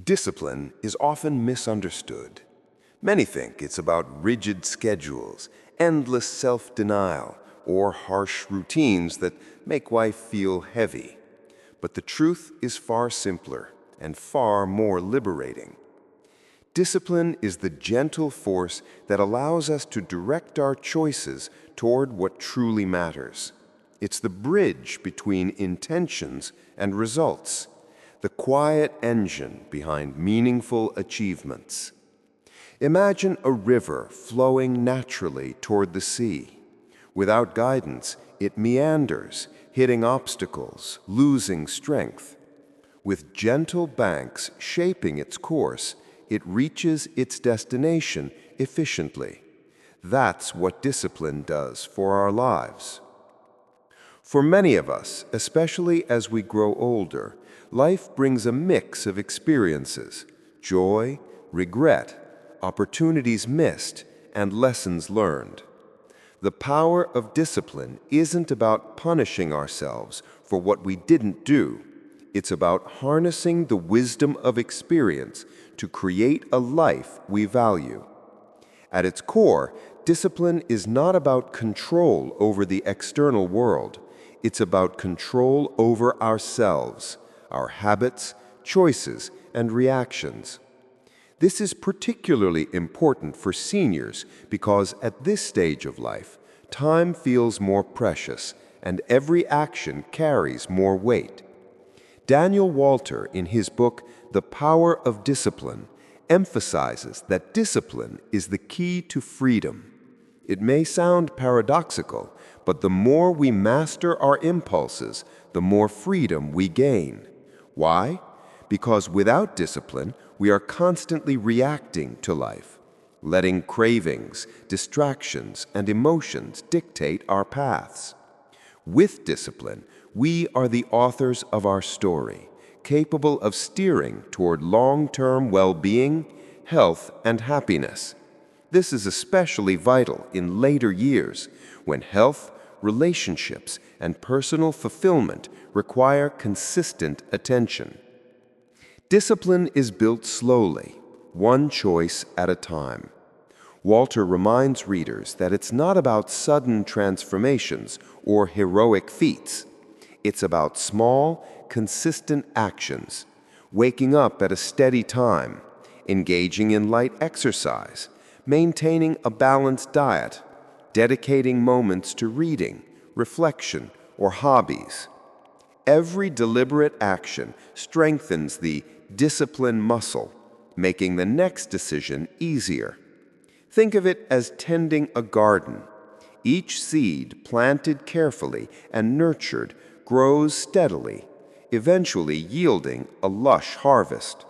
Discipline is often misunderstood. Many think it's about rigid schedules, endless self-denial, or harsh routines that make life feel heavy. But the truth is far simpler and far more liberating. Discipline is the gentle force that allows us to direct our choices toward what truly matters. It's the bridge between intentions and results, the quiet engine behind meaningful achievements. Imagine a river flowing naturally toward the sea. Without guidance, it meanders, hitting obstacles, losing strength. With gentle banks shaping its course, it reaches its destination efficiently. That's what discipline does for our lives. For many of us, especially as we grow older, life brings a mix of experiences: joy, regret, opportunities missed, and lessons learned. The power of discipline isn't about punishing ourselves for what we didn't do. It's about harnessing the wisdom of experience to create a life we value. At its core, discipline is not about control over the external world. It's about control over ourselves, our habits, choices, and reactions. This is particularly important for seniors because at this stage of life, time feels more precious and every action carries more weight. Daniel Walter, in his book, The Power of Discipline, emphasizes that discipline is the key to freedom. It may sound paradoxical, but the more we master our impulses, the more freedom we gain. Why? Because without discipline, we are constantly reacting to life, letting cravings, distractions, and emotions dictate our paths. With discipline, we are the authors of our story, capable of steering toward long-term well-being, health, and happiness. This is especially vital in later years when health, relationships, and personal fulfillment require consistent attention. Discipline is built slowly, one choice at a time. Walter reminds readers that it's not about sudden transformations or heroic feats. It's about small, consistent actions, waking up at a steady time, engaging in light exercise, maintaining a balanced diet, dedicating moments to reading, reflection, or hobbies. Every deliberate action strengthens the discipline muscle, making the next decision easier. Think of it as tending a garden. Each seed, planted carefully and nurtured, grows steadily, eventually yielding a lush harvest.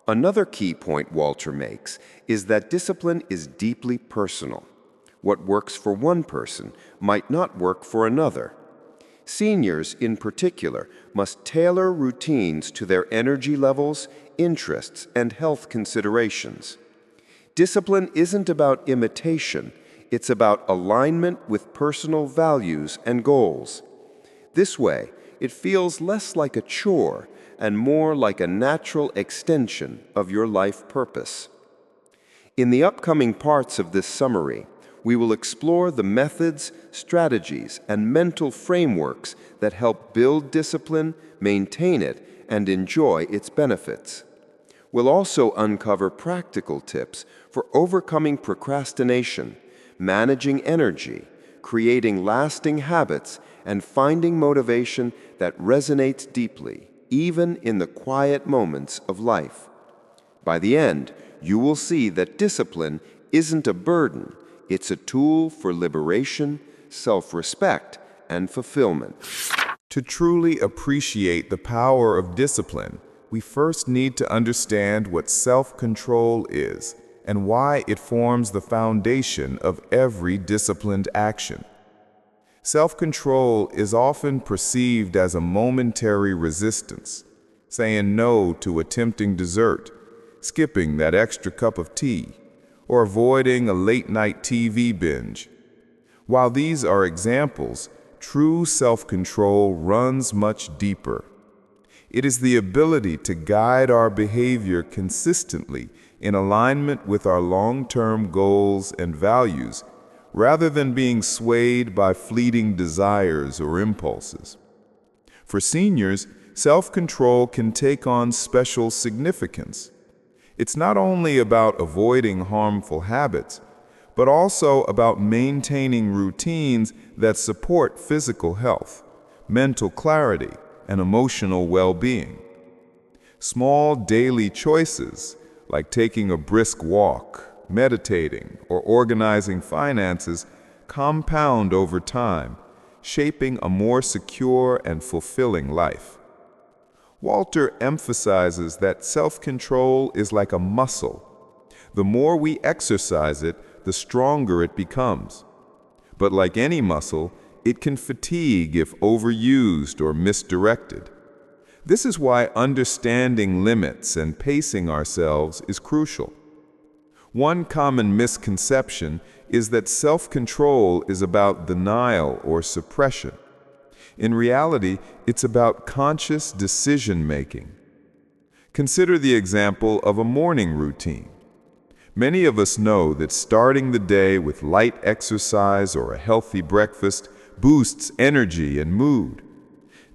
Another key point Walter makes is that discipline is deeply personal. What works for one person might not work for another. Seniors, in particular, must tailor routines to their energy levels, interests, and health considerations. Discipline isn't about imitation, it's about alignment with personal values and goals. This way, it feels less like a chore and more like a natural extension of your life purpose. In the upcoming parts of this summary, we will explore the methods, strategies, and mental frameworks that help build discipline, maintain it, and enjoy its benefits. We'll also uncover practical tips for overcoming procrastination, managing energy, creating lasting habits, and finding motivation that resonates deeply, even in the quiet moments of life. By the end, you will see that discipline isn't a burden, it's a tool for liberation, self-respect, and fulfillment. To truly appreciate the power of discipline, we first need to understand what self-control is and why it forms the foundation of every disciplined action. Self-control is often perceived as a momentary resistance, saying no to a tempting dessert, skipping that extra cup of tea, or avoiding a late-night TV binge. While these are examples, true self-control runs much deeper. It is the ability to guide our behavior consistently in alignment with our long-term goals and values, rather than being swayed by fleeting desires or impulses. For seniors, self-control can take on special significance. It's not only about avoiding harmful habits, but also about maintaining routines that support physical health, mental clarity, and emotional well-being. Small daily choices, like taking a brisk walk, meditating, or organizing finances, compound over time, shaping a more secure and fulfilling life. Walter emphasizes that self-control is like a muscle. The more we exercise it, the stronger it becomes. But like any muscle, it can fatigue if overused or misdirected. This is why understanding limits and pacing ourselves is crucial. One common misconception is that self-control is about denial or suppression. In reality, it's about conscious decision-making. Consider the example of a morning routine. Many of us know that starting the day with light exercise or a healthy breakfast boosts energy and mood.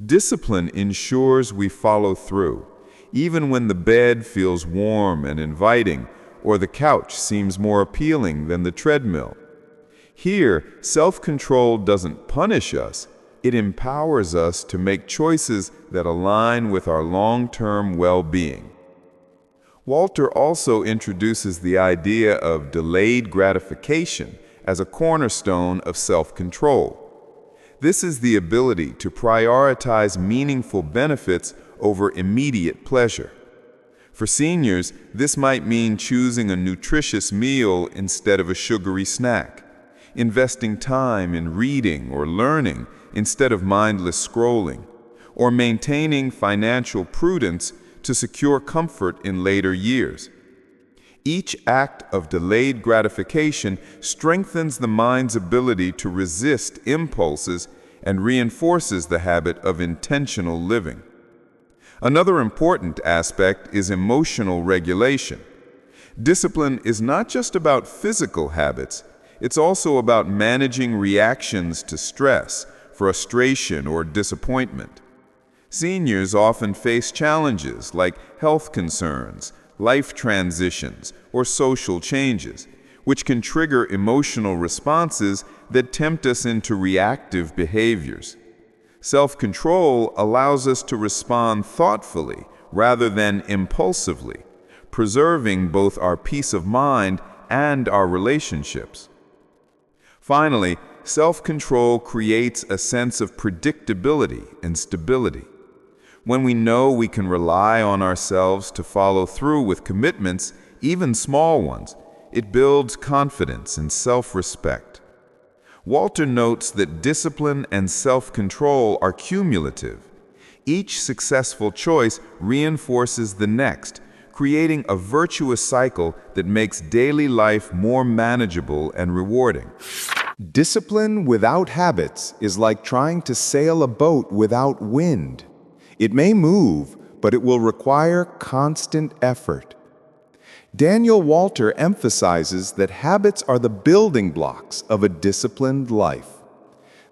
Discipline ensures we follow through, even when the bed feels warm and inviting or the couch seems more appealing than the treadmill. Here, self-control doesn't punish us, it empowers us to make choices that align with our long-term well-being. Walter also introduces the idea of delayed gratification as a cornerstone of self-control. This is the ability to prioritize meaningful benefits over immediate pleasure. For seniors, this might mean choosing a nutritious meal instead of a sugary snack, investing time in reading or learning instead of mindless scrolling, or maintaining financial prudence to secure comfort in later years. Each act of delayed gratification strengthens the mind's ability to resist impulses and reinforces the habit of intentional living. Another important aspect is emotional regulation. Discipline is not just about physical habits, it's also about managing reactions to stress, frustration, or disappointment. Seniors often face challenges like health concerns, life transitions, or social changes, which can trigger emotional responses that tempt us into reactive behaviors. Self-control allows us to respond thoughtfully rather than impulsively, preserving both our peace of mind and our relationships. Finally, self-control creates a sense of predictability and stability. When we know we can rely on ourselves to follow through with commitments, even small ones, it builds confidence and self-respect. Walter notes that discipline and self-control are cumulative. Each successful choice reinforces the next, creating a virtuous cycle that makes daily life more manageable and rewarding. Discipline without habits is like trying to sail a boat without wind. It may move, but it will require constant effort. Daniel Walter emphasizes that habits are the building blocks of a disciplined life.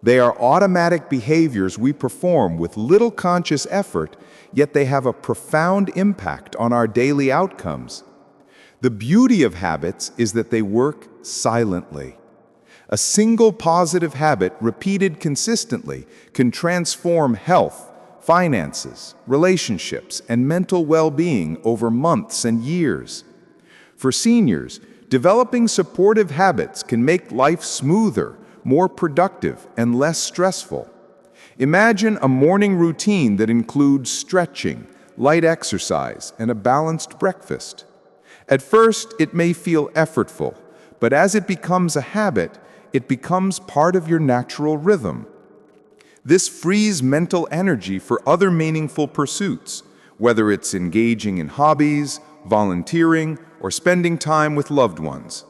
They are automatic behaviors we perform with little conscious effort, yet they have a profound impact on our daily outcomes. The beauty of habits is that they work silently. A single positive habit repeated consistently can transform health, finances, relationships, and mental well-being over months and years. For seniors, developing supportive habits can make life smoother, more productive, and less stressful. Imagine a morning routine that includes stretching, light exercise, and a balanced breakfast. At first, it may feel effortful, but as it becomes a habit, it becomes part of your natural rhythm. This frees mental energy for other meaningful pursuits, whether it's engaging in hobbies, volunteering, or spending time with loved ones.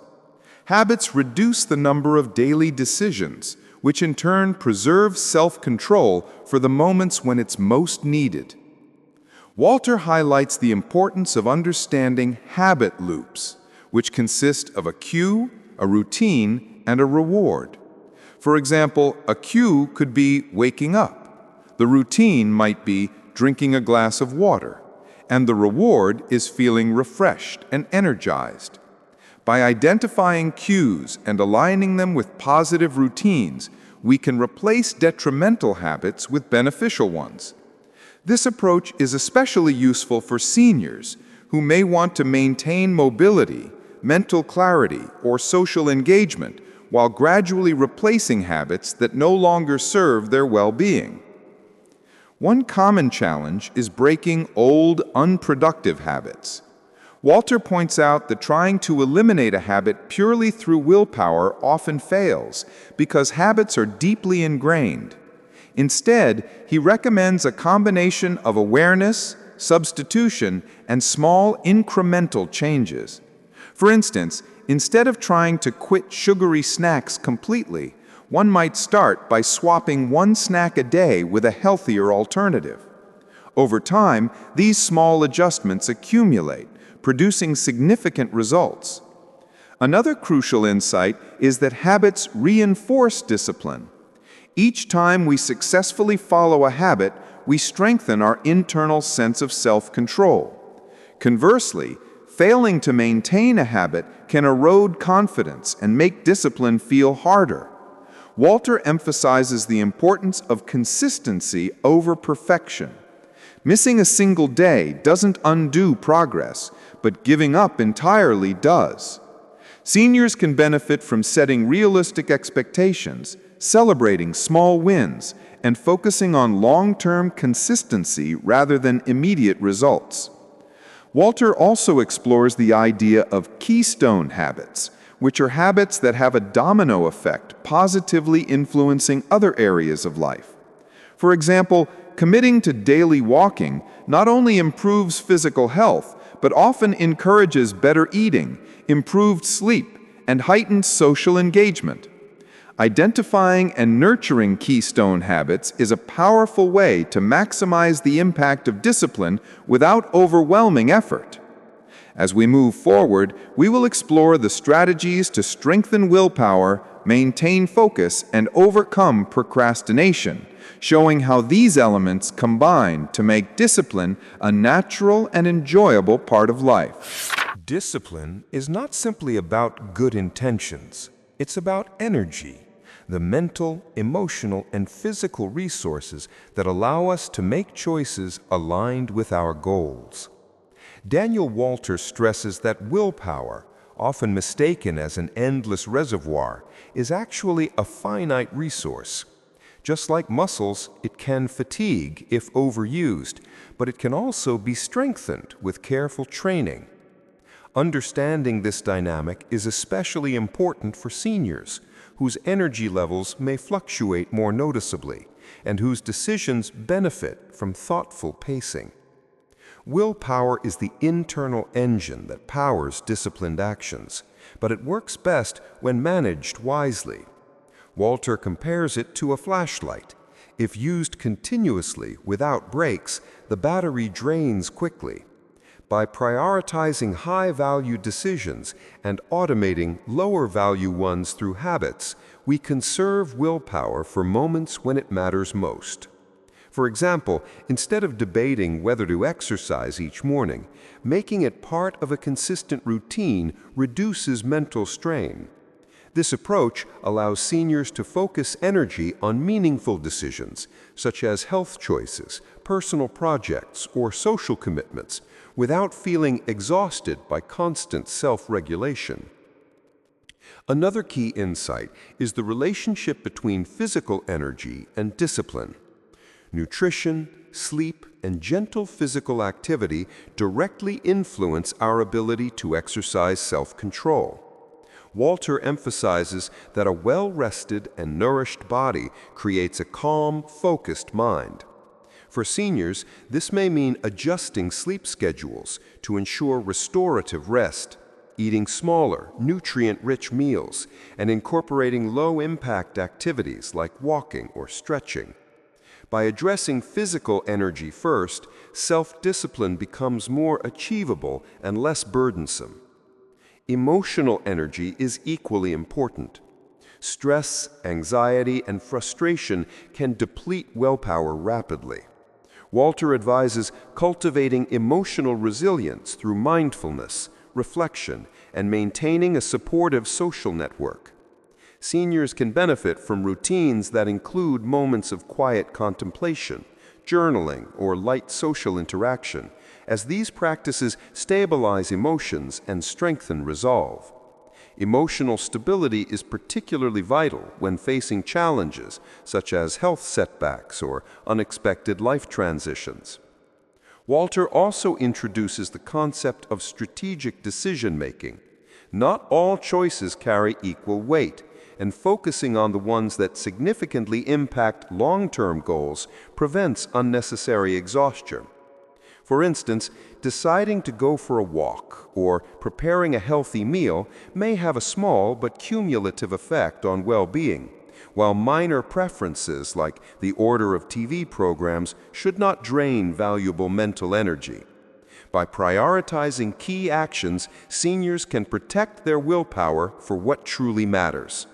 Habits reduce the number of daily decisions, which in turn preserves self-control for the moments when it's most needed. Walter highlights the importance of understanding habit loops, which consist of a cue, a routine, and a reward. For example, a cue could be waking up. The routine might be drinking a glass of water, and the reward is feeling refreshed and energized. By identifying cues and aligning them with positive routines, we can replace detrimental habits with beneficial ones. This approach is especially useful for seniors who may want to maintain mobility, mental clarity, or social engagement while gradually replacing habits that no longer serve their well-being. One common challenge is breaking old, unproductive habits. Walter points out that trying to eliminate a habit purely through willpower often fails because habits are deeply ingrained. Instead, he recommends a combination of awareness, substitution, and small incremental changes. For instance, instead of trying to quit sugary snacks completely, one might start by swapping one snack a day with a healthier alternative. Over time, these small adjustments accumulate, producing significant results. Another crucial insight is that habits reinforce discipline. Each time we successfully follow a habit, we strengthen our internal sense of self-control. Conversely, failing to maintain a habit can erode confidence and make discipline feel harder. Walter emphasizes the importance of consistency over perfection. Missing a single day doesn't undo progress, but giving up entirely does. Seniors can benefit from setting realistic expectations, celebrating small wins, and focusing on long-term consistency rather than immediate results. Walter also explores the idea of keystone habits, which are habits that have a domino effect, positively influencing other areas of life. For example, committing to daily walking not only improves physical health, but often encourages better eating, improved sleep, and heightened social engagement. Identifying and nurturing keystone habits is a powerful way to maximize the impact of discipline without overwhelming effort. As we move forward, we will explore the strategies to strengthen willpower, maintain focus, and overcome procrastination, showing how these elements combine to make discipline a natural and enjoyable part of life. Discipline is not simply about good intentions. It's about energy, the mental, emotional, and physical resources that allow us to make choices aligned with our goals. Daniel Walter stresses that willpower, often mistaken as an endless reservoir, is actually a finite resource. Just like muscles, it can fatigue if overused, but it can also be strengthened with careful training. Understanding this dynamic is especially important for seniors, whose energy levels may fluctuate more noticeably, and whose decisions benefit from thoughtful pacing. Willpower is the internal engine that powers disciplined actions, but it works best when managed wisely. Walter compares it to a flashlight. If used continuously without breaks, the battery drains quickly. By prioritizing high-value decisions and automating lower-value ones through habits, we conserve willpower for moments when it matters most. For example, instead of debating whether to exercise each morning, making it part of a consistent routine reduces mental strain. This approach allows seniors to focus energy on meaningful decisions, such as health choices, personal projects, or social commitments, without feeling exhausted by constant self-regulation. Another key insight is the relationship between physical energy and discipline. Nutrition, sleep, and gentle physical activity directly influence our ability to exercise self-control. Walter emphasizes that a well-rested and nourished body creates a calm, focused mind. For seniors, this may mean adjusting sleep schedules to ensure restorative rest, eating smaller, nutrient-rich meals, and incorporating low-impact activities like walking or stretching. By addressing physical energy first, self-discipline becomes more achievable and less burdensome. Emotional energy is equally important. Stress, anxiety, and frustration can deplete willpower rapidly. Walter advises cultivating emotional resilience through mindfulness, reflection, and maintaining a supportive social network. Seniors can benefit from routines that include moments of quiet contemplation, journaling, or light social interaction, as these practices stabilize emotions and strengthen resolve. Emotional stability is particularly vital when facing challenges such as health setbacks or unexpected life transitions. Walter also introduces the concept of strategic decision-making. Not all choices carry equal weight, and focusing on the ones that significantly impact long-term goals prevents unnecessary exhaustion. For instance, deciding to go for a walk or preparing a healthy meal may have a small but cumulative effect on well-being, while minor preferences like the order of TV programs should not drain valuable mental energy. By prioritizing key actions, seniors can protect their willpower for what truly matters.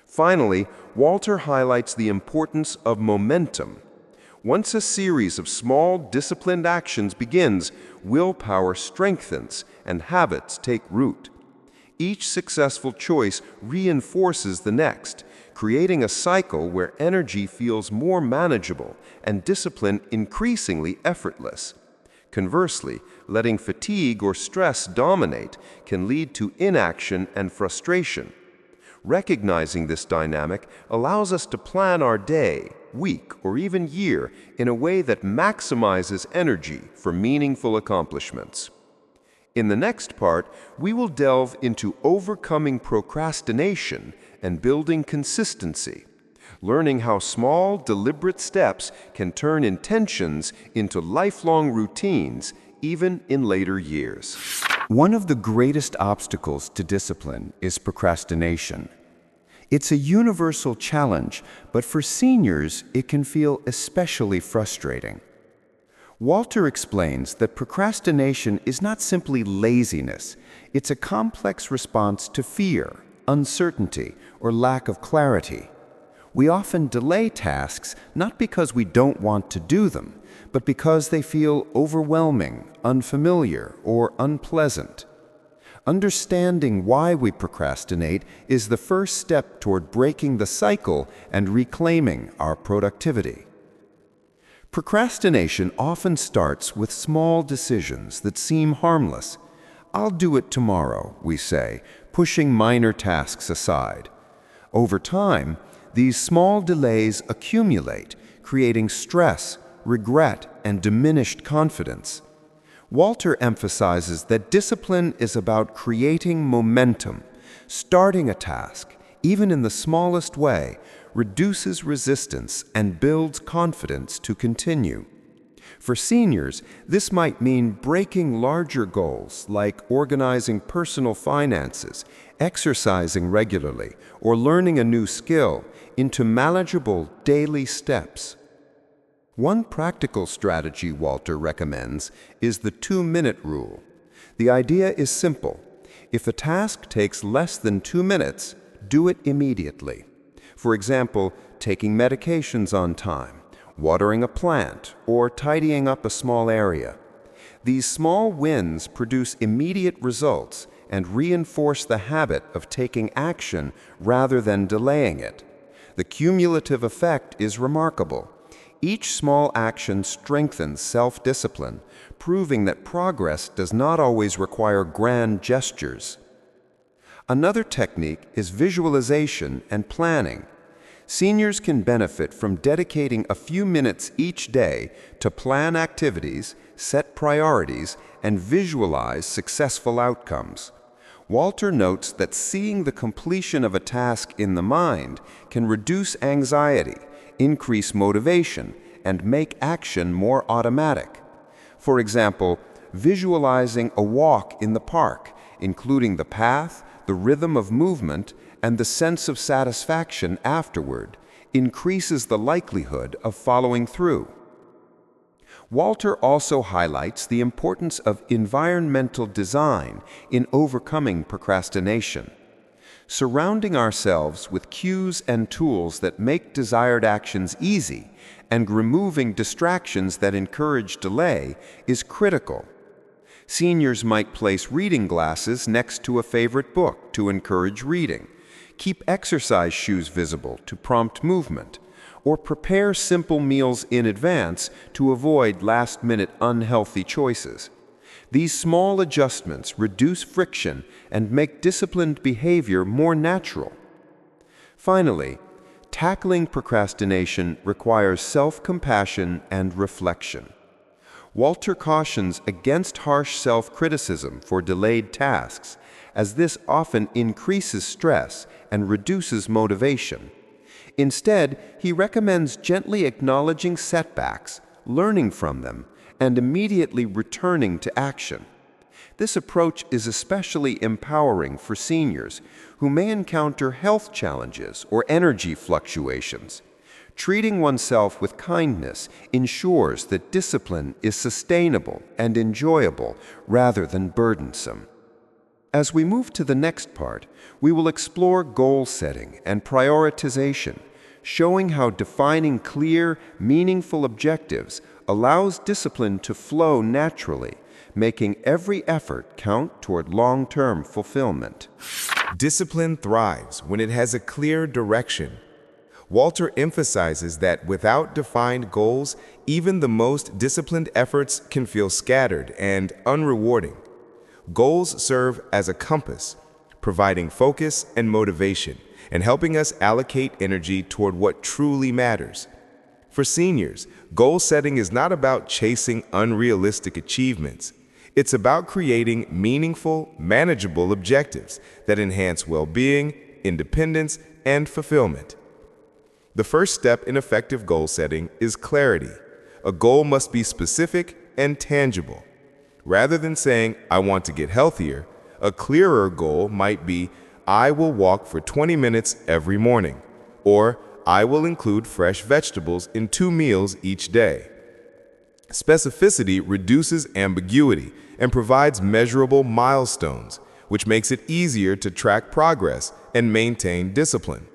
Finally, Walter highlights the importance of momentum. Once a series of small, disciplined actions begins, willpower strengthens and habits take root. Each successful choice reinforces the next, creating a cycle where energy feels more manageable and discipline increasingly effortless. Conversely, letting fatigue or stress dominate can lead to inaction and frustration. Recognizing this dynamic allows us to plan our day, week, or even year in a way that maximizes energy for meaningful accomplishments. In the next part, we will delve into overcoming procrastination and building consistency, learning how small, deliberate steps can turn intentions into lifelong routines, even in later years. One of the greatest obstacles to discipline is procrastination. It's a universal challenge, but for seniors, it can feel especially frustrating. Walter explains that procrastination is not simply laziness, it's a complex response to fear, uncertainty, or lack of clarity. We often delay tasks not because we don't want to do them, but because they feel overwhelming, unfamiliar, or unpleasant. Understanding why we procrastinate is the first step toward breaking the cycle and reclaiming our productivity. Procrastination often starts with small decisions that seem harmless. "I'll do it tomorrow," we say, pushing minor tasks aside. Over time, these small delays accumulate, creating stress, regret, and diminished confidence. Walter emphasizes that discipline is about creating momentum. Starting a task, even in the smallest way, reduces resistance and builds confidence to continue. For seniors, this might mean breaking larger goals like organizing personal finances, exercising regularly, or learning a new skill into manageable daily steps. One practical strategy Walter recommends is the 2-minute rule. The idea is simple. If a task takes less than 2 minutes, do it immediately. For example, taking medications on time, watering a plant, or tidying up a small area. These small wins produce immediate results and reinforce the habit of taking action rather than delaying it. The cumulative effect is remarkable. Each small action strengthens self-discipline, proving that progress does not always require grand gestures. Another technique is visualization and planning. Seniors can benefit from dedicating a few minutes each day to plan activities, set priorities, and visualize successful outcomes. Walter notes that seeing the completion of a task in the mind can reduce anxiety, increase motivation, and make action more automatic. For example, visualizing a walk in the park, including the path, the rhythm of movement, and the sense of satisfaction afterward, increases the likelihood of following through. Walter also highlights the importance of environmental design in overcoming procrastination. Surrounding ourselves with cues and tools that make desired actions easy and removing distractions that encourage delay is critical. Seniors might place reading glasses next to a favorite book to encourage reading, keep exercise shoes visible to prompt movement, or prepare simple meals in advance to avoid last-minute unhealthy choices. These small adjustments reduce friction and make disciplined behavior more natural. Finally, tackling procrastination requires self-compassion and reflection. Walter cautions against harsh self-criticism for delayed tasks, as this often increases stress and reduces motivation. Instead, he recommends gently acknowledging setbacks, learning from them, and immediately returning to action. This approach is especially empowering for seniors who may encounter health challenges or energy fluctuations. Treating oneself with kindness ensures that discipline is sustainable and enjoyable rather than burdensome. As we move to the next part, we will explore goal setting and prioritization, showing how defining clear, meaningful objectives allows discipline to flow naturally, making every effort count toward long-term fulfillment. Discipline thrives when it has a clear direction. Walter emphasizes that without defined goals, even the most disciplined efforts can feel scattered and unrewarding. Goals serve as a compass, providing focus and motivation, and helping us allocate energy toward what truly matters. For seniors, goal setting is not about chasing unrealistic achievements. It's about creating meaningful, manageable objectives that enhance well-being, independence, and fulfillment. The first step in effective goal setting is clarity. A goal must be specific and tangible. Rather than saying, "I want to get healthier," a clearer goal might be, "I will walk for 20 minutes every morning," or "I will include fresh vegetables in 2 meals each day." Specificity reduces ambiguity and provides measurable milestones, which makes it easier to track progress and maintain discipline.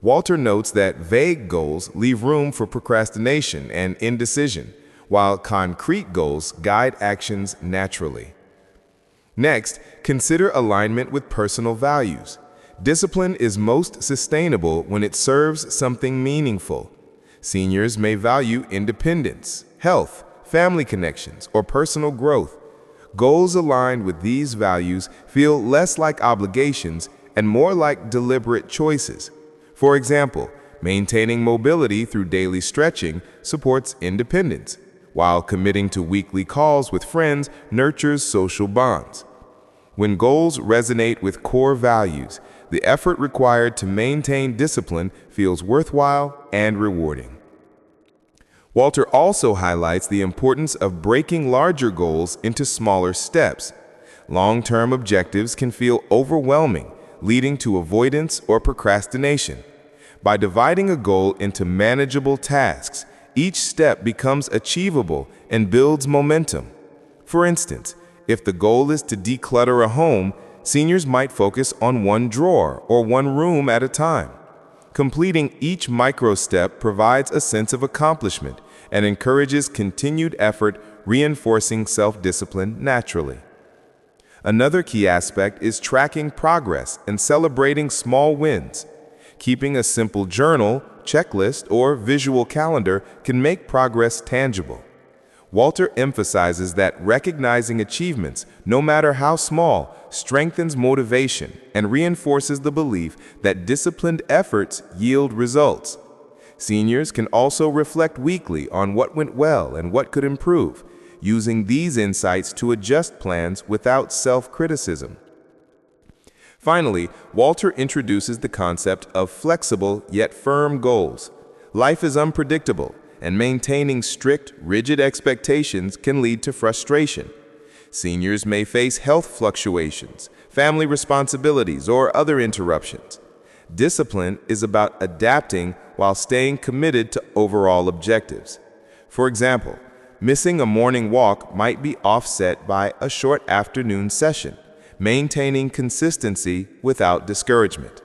Walter notes that vague goals leave room for procrastination and indecision, while concrete goals guide actions naturally. Next, consider alignment with personal values. Discipline is most sustainable when it serves something meaningful. Seniors may value independence, health, family connections, or personal growth. Goals aligned with these values feel less like obligations and more like deliberate choices. For example, maintaining mobility through daily stretching supports independence, while committing to weekly calls with friends nurtures social bonds. When goals resonate with core values, the effort required to maintain discipline feels worthwhile and rewarding. Walter also highlights the importance of breaking larger goals into smaller steps. Long-term objectives can feel overwhelming, leading to avoidance or procrastination. By dividing a goal into manageable tasks, each step becomes achievable and builds momentum. For instance, if the goal is to declutter a home, seniors might focus on one drawer or one room at a time. Completing each micro step provides a sense of accomplishment and encourages continued effort, reinforcing self-discipline naturally. Another key aspect is tracking progress and celebrating small wins. Keeping a simple journal, checklist, or visual calendar can make progress tangible. Walter emphasizes that recognizing achievements, no matter how small, strengthens motivation and reinforces the belief that disciplined efforts yield results. Seniors can also reflect weekly on what went well and what could improve, using these insights to adjust plans without self-criticism. Finally, Walter introduces the concept of flexible yet firm goals. Life is unpredictable, and maintaining strict, rigid expectations can lead to frustration. Seniors may face health fluctuations, family responsibilities, or other interruptions. Discipline is about adapting while staying committed to overall objectives. For example, missing a morning walk might be offset by a short afternoon session, maintaining consistency without discouragement.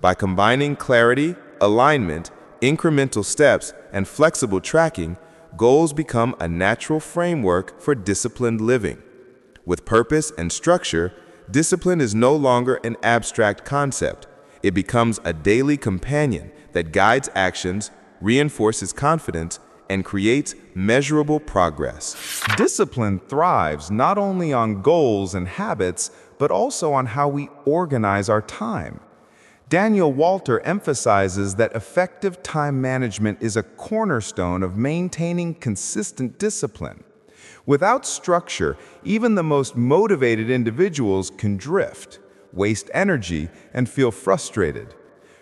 By combining clarity, alignment, incremental steps, and flexible tracking, goals become a natural framework for disciplined living. With purpose and structure, discipline is no longer an abstract concept. It becomes a daily companion that guides actions, reinforces confidence, and creates measurable progress. Discipline thrives not only on goals and habits, but also on how we organize our time. Daniel Walter emphasizes that effective time management is a cornerstone of maintaining consistent discipline. Without structure, even the most motivated individuals can drift, waste energy, and feel frustrated.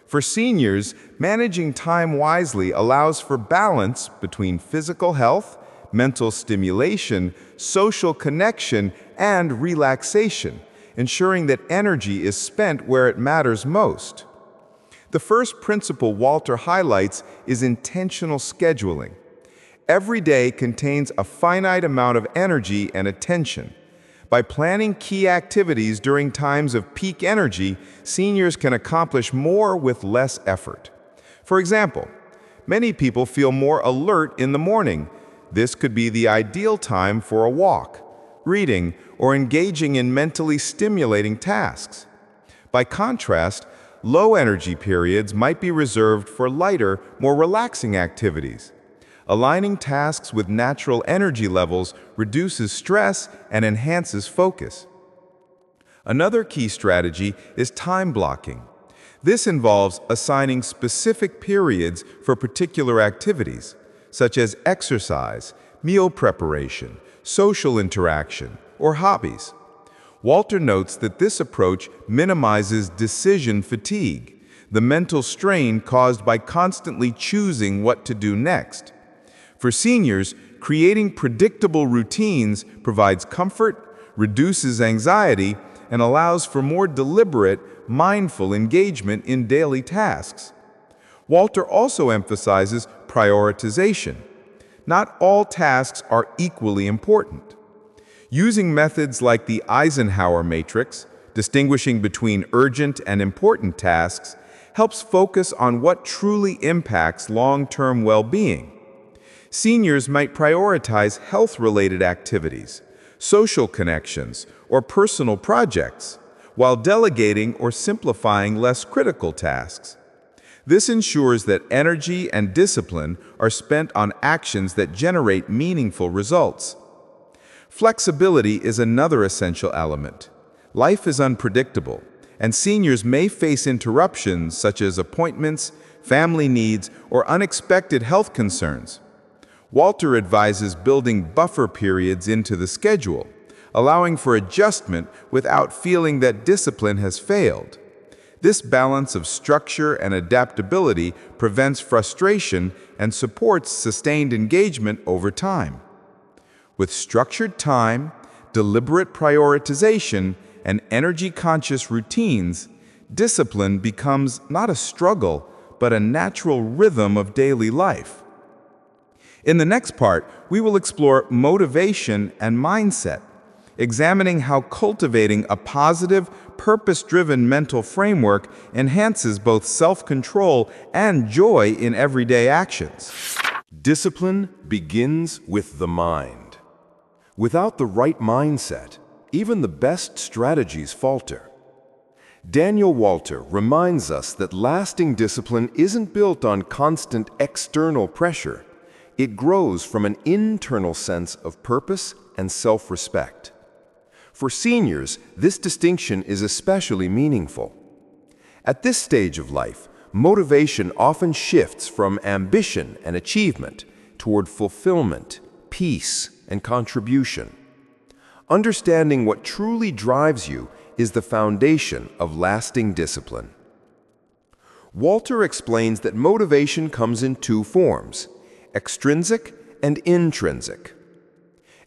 For seniors, managing time wisely allows for balance between physical health, mental stimulation, social connection, and relaxation, ensuring that energy is spent where it matters most. The first principle Walter highlights is intentional scheduling. Every day contains a finite amount of energy and attention. By planning key activities during times of peak energy, seniors can accomplish more with less effort. For example, many people feel more alert in the morning. This could be the ideal time for a walk, reading, or engaging in mentally stimulating tasks. By contrast, low energy periods might be reserved for lighter, more relaxing activities. Aligning tasks with natural energy levels reduces stress and enhances focus. Another key strategy is time blocking. This involves assigning specific periods for particular activities, such as exercise, meal preparation, social interaction, or hobbies. Walter notes that this approach minimizes decision fatigue, the mental strain caused by constantly choosing what to do next. For seniors, creating predictable routines provides comfort, reduces anxiety, and allows for more deliberate, mindful engagement in daily tasks. Walter also emphasizes prioritization. Not all tasks are equally important. Using methods like the Eisenhower matrix, distinguishing between urgent and important tasks, helps focus on what truly impacts long-term well-being. Seniors might prioritize health-related activities, social connections, or personal projects, while delegating or simplifying less critical tasks. This ensures that energy and discipline are spent on actions that generate meaningful results. Flexibility is another essential element. Life is unpredictable, and seniors may face interruptions such as appointments, family needs, or unexpected health concerns. Walter advises building buffer periods into the schedule, allowing for adjustment without feeling that discipline has failed. This balance of structure and adaptability prevents frustration and supports sustained engagement over time. With structured time, deliberate prioritization, and energy-conscious routines, discipline becomes not a struggle, but a natural rhythm of daily life. In the next part, we will explore motivation and mindset, examining how cultivating a positive, purpose-driven mental framework enhances both self-control and joy in everyday actions. Discipline begins with the mind. Without the right mindset, even the best strategies falter. Daniel Walter reminds us that lasting discipline isn't built on constant external pressure. It grows from an internal sense of purpose and self-respect. For seniors, this distinction is especially meaningful. At this stage of life, motivation often shifts from ambition and achievement toward fulfillment, peace, and contribution. Understanding what truly drives you is the foundation of lasting discipline. Walter explains that motivation comes in two forms: extrinsic and intrinsic.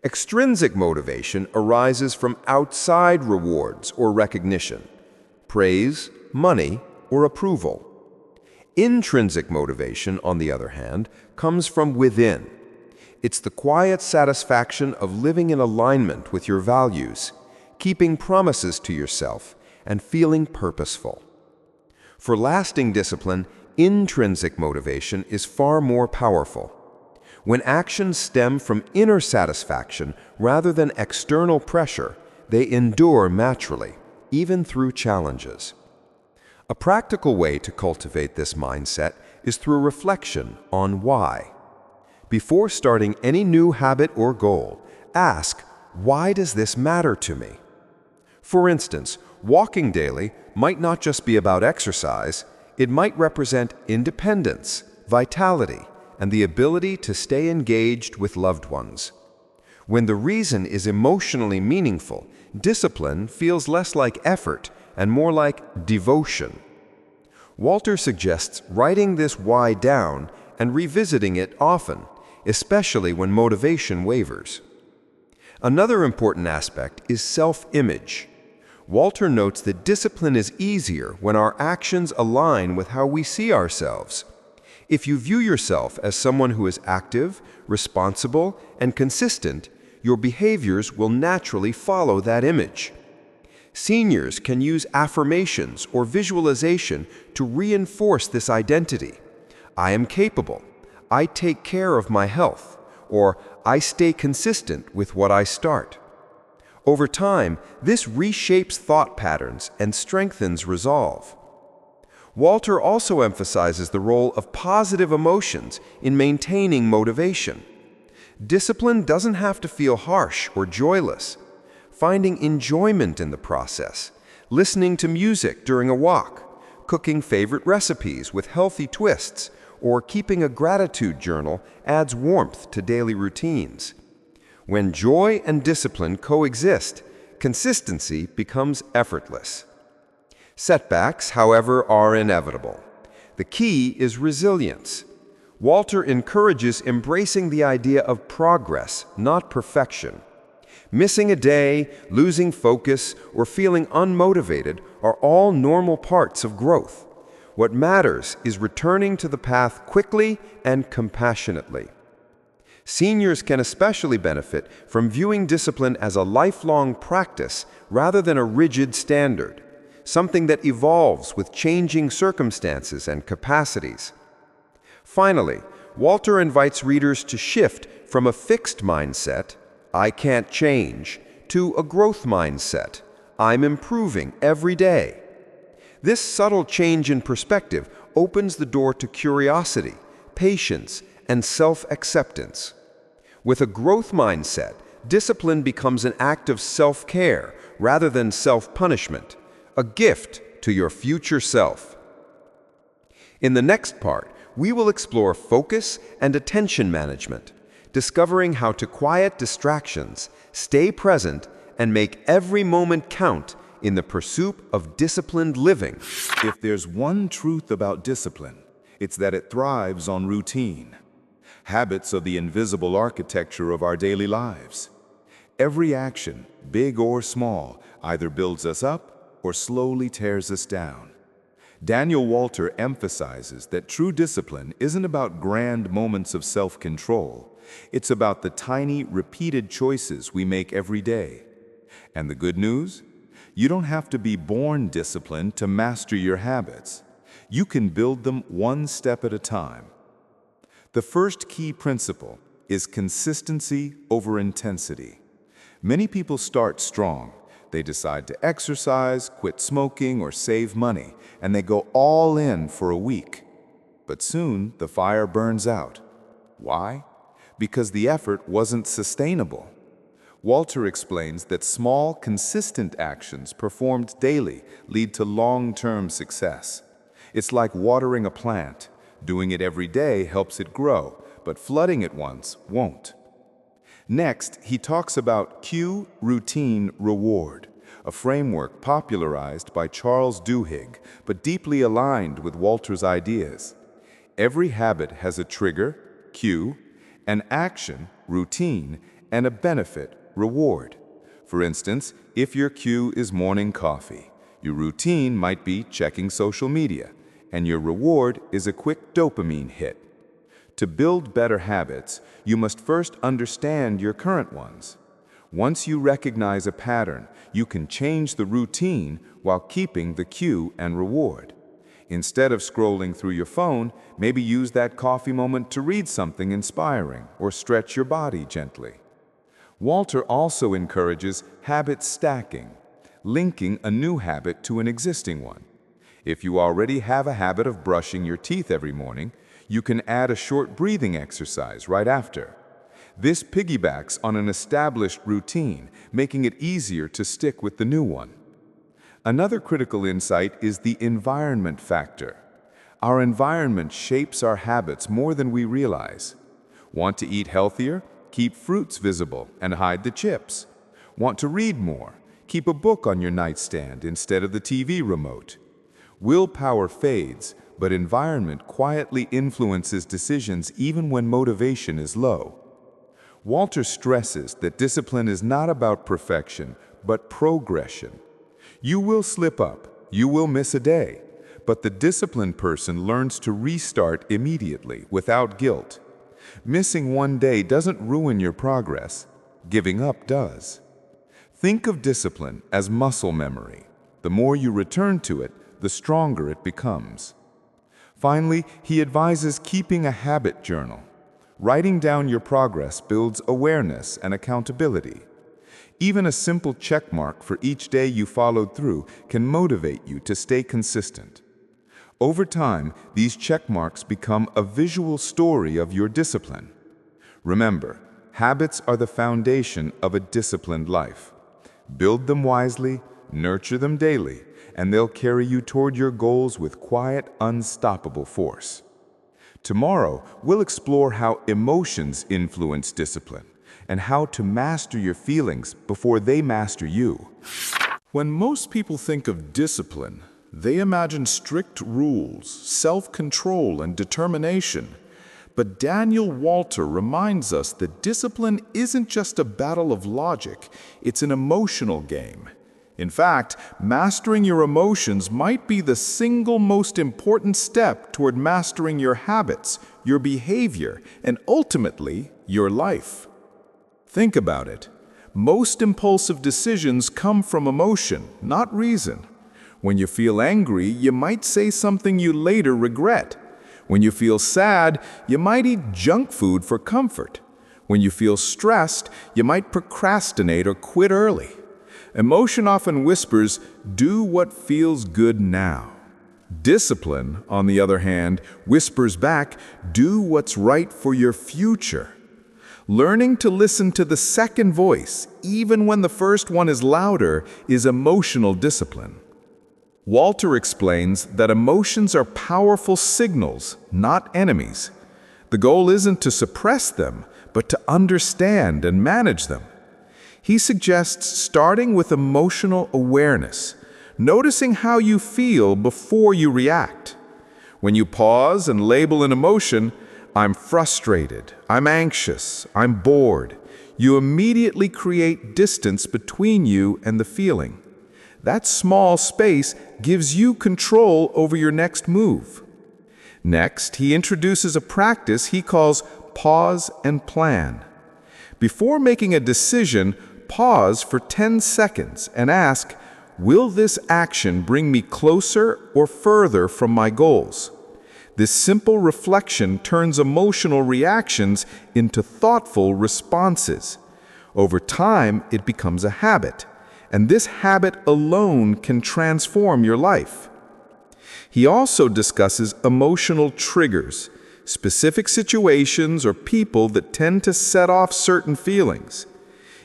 Extrinsic motivation arises from outside rewards or recognition, praise, money, or approval. Intrinsic motivation, on the other hand, comes from within. It's the quiet satisfaction of living in alignment with your values, keeping promises to yourself, and feeling purposeful. For lasting discipline, intrinsic motivation is far more powerful. When actions stem from inner satisfaction rather than external pressure, they endure naturally, even through challenges. A practical way to cultivate this mindset is through reflection on why. Before starting any new habit or goal, ask, why does this matter to me? For instance, walking daily might not just be about exercise, it might represent independence, vitality, and the ability to stay engaged with loved ones. When the reason is emotionally meaningful, discipline feels less like effort and more like devotion. Walter suggests writing this why down and revisiting it often, especially when motivation wavers. Another important aspect is self-image. Walter notes that discipline is easier when our actions align with how we see ourselves. If you view yourself as someone who is active, responsible, and consistent, your behaviors will naturally follow that image. Seniors can use affirmations or visualization to reinforce this identity. I am capable. I take care of my health. Or I stay consistent with what I start. Over time, this reshapes thought patterns and strengthens resolve. Walter also emphasizes the role of positive emotions in maintaining motivation. Discipline doesn't have to feel harsh or joyless. Finding enjoyment in the process, listening to music during a walk, cooking favorite recipes with healthy twists, or keeping a gratitude journal adds warmth to daily routines. When joy and discipline coexist, consistency becomes effortless. Setbacks, however, are inevitable. The key is resilience. Walter encourages embracing the idea of progress, not perfection. Missing a day, losing focus, or feeling unmotivated are all normal parts of growth. What matters is returning to the path quickly and compassionately. Seniors can especially benefit from viewing discipline as a lifelong practice rather than a rigid standard, something that evolves with changing circumstances and capacities. Finally, Walter invites readers to shift from a fixed mindset, I can't change, to a growth mindset, I'm improving every day. This subtle change in perspective opens the door to curiosity, patience, and self-acceptance. With a growth mindset, discipline becomes an act of self-care rather than self-punishment, a gift to your future self. In the next part, we will explore focus and attention management, discovering how to quiet distractions, stay present, and make every moment count in the pursuit of disciplined living. If there's one truth about discipline, it's that it thrives on routine. Habits are the invisible architecture of our daily lives. Every action, big or small, either builds us up or slowly tears us down. Daniel Walter emphasizes that true discipline isn't about grand moments of self-control. It's about the tiny, repeated choices we make every day. And the good news? You don't have to be born disciplined to master your habits. You can build them one step at a time. The first key principle is consistency over intensity. Many people start strong. They decide to exercise, quit smoking, or save money, and they go all in for a week. But soon, the fire burns out. Why? Because the effort wasn't sustainable. Walter explains that small, consistent actions performed daily lead to long-term success. It's like watering a plant. Doing it every day helps it grow, but flooding it once won't. Next, he talks about cue, routine, reward, a framework popularized by Charles Duhigg, but deeply aligned with Walter's ideas. Every habit has a trigger, cue, an action, routine, and a benefit, reward. For instance, if your cue is morning coffee, your routine might be checking social media. and your reward is a quick dopamine hit. To build better habits, you must first understand your current ones. Once you recognize a pattern, you can change the routine while keeping the cue and reward. Instead of scrolling through your phone, maybe use that coffee moment to read something inspiring or stretch your body gently. Walter also encourages habit stacking, linking a new habit to an existing one. If you already have a habit of brushing your teeth every morning, you can add a short breathing exercise right after. This piggybacks on an established routine, making it easier to stick with the new one. Another critical insight is the environment factor. Our environment shapes our habits more than we realize. Want to eat healthier? Keep fruits visible and hide the chips. Want to read more? Keep a book on your nightstand instead of the TV remote. Willpower fades, but environment quietly influences decisions even when motivation is low. Walter stresses that discipline is not about perfection, but progression. You will slip up, you will miss a day, but the disciplined person learns to restart immediately without guilt. Missing one day doesn't ruin your progress, giving up does. Think of discipline as muscle memory. The more you return to it, the stronger it becomes. Finally, he advises keeping a habit journal. Writing down your progress builds awareness and accountability. Even a simple check mark for each day you followed through can motivate you to stay consistent. Over time, these check marks become a visual story of your discipline. Remember, habits are the foundation of a disciplined life. Build them wisely, nurture them daily, and they'll carry you toward your goals with quiet, unstoppable force. Tomorrow, we'll explore how emotions influence discipline and how to master your feelings before they master you. When most people think of discipline, they imagine strict rules, self-control, and determination. But Daniel Walter reminds us that discipline isn't just a battle of logic, it's an emotional game. In fact, mastering your emotions might be the single most important step toward mastering your habits, your behavior, and ultimately, your life. Think about it. Most impulsive decisions come from emotion, not reason. When you feel angry, you might say something you later regret. When you feel sad, you might eat junk food for comfort. When you feel stressed, you might procrastinate or quit early. Emotion often whispers, "Do what feels good now." Discipline, on the other hand, whispers back, "Do what's right for your future." Learning to listen to the second voice, even when the first one is louder, is emotional discipline. Walter explains that emotions are powerful signals, not enemies. The goal isn't to suppress them, but to understand and manage them. He suggests starting with emotional awareness, noticing how you feel before you react. When you pause and label an emotion, "I'm frustrated, I'm anxious, I'm bored," you immediately create distance between you and the feeling. That small space gives you control over your next move. Next, he introduces a practice he calls pause and plan. Before making a decision, pause for 10 seconds and ask, "Will this action bring me closer or further from my goals?" This simple reflection turns emotional reactions into thoughtful responses. Over time, it becomes a habit, and this habit alone can transform your life. He also discusses emotional triggers, specific situations or people that tend to set off certain feelings.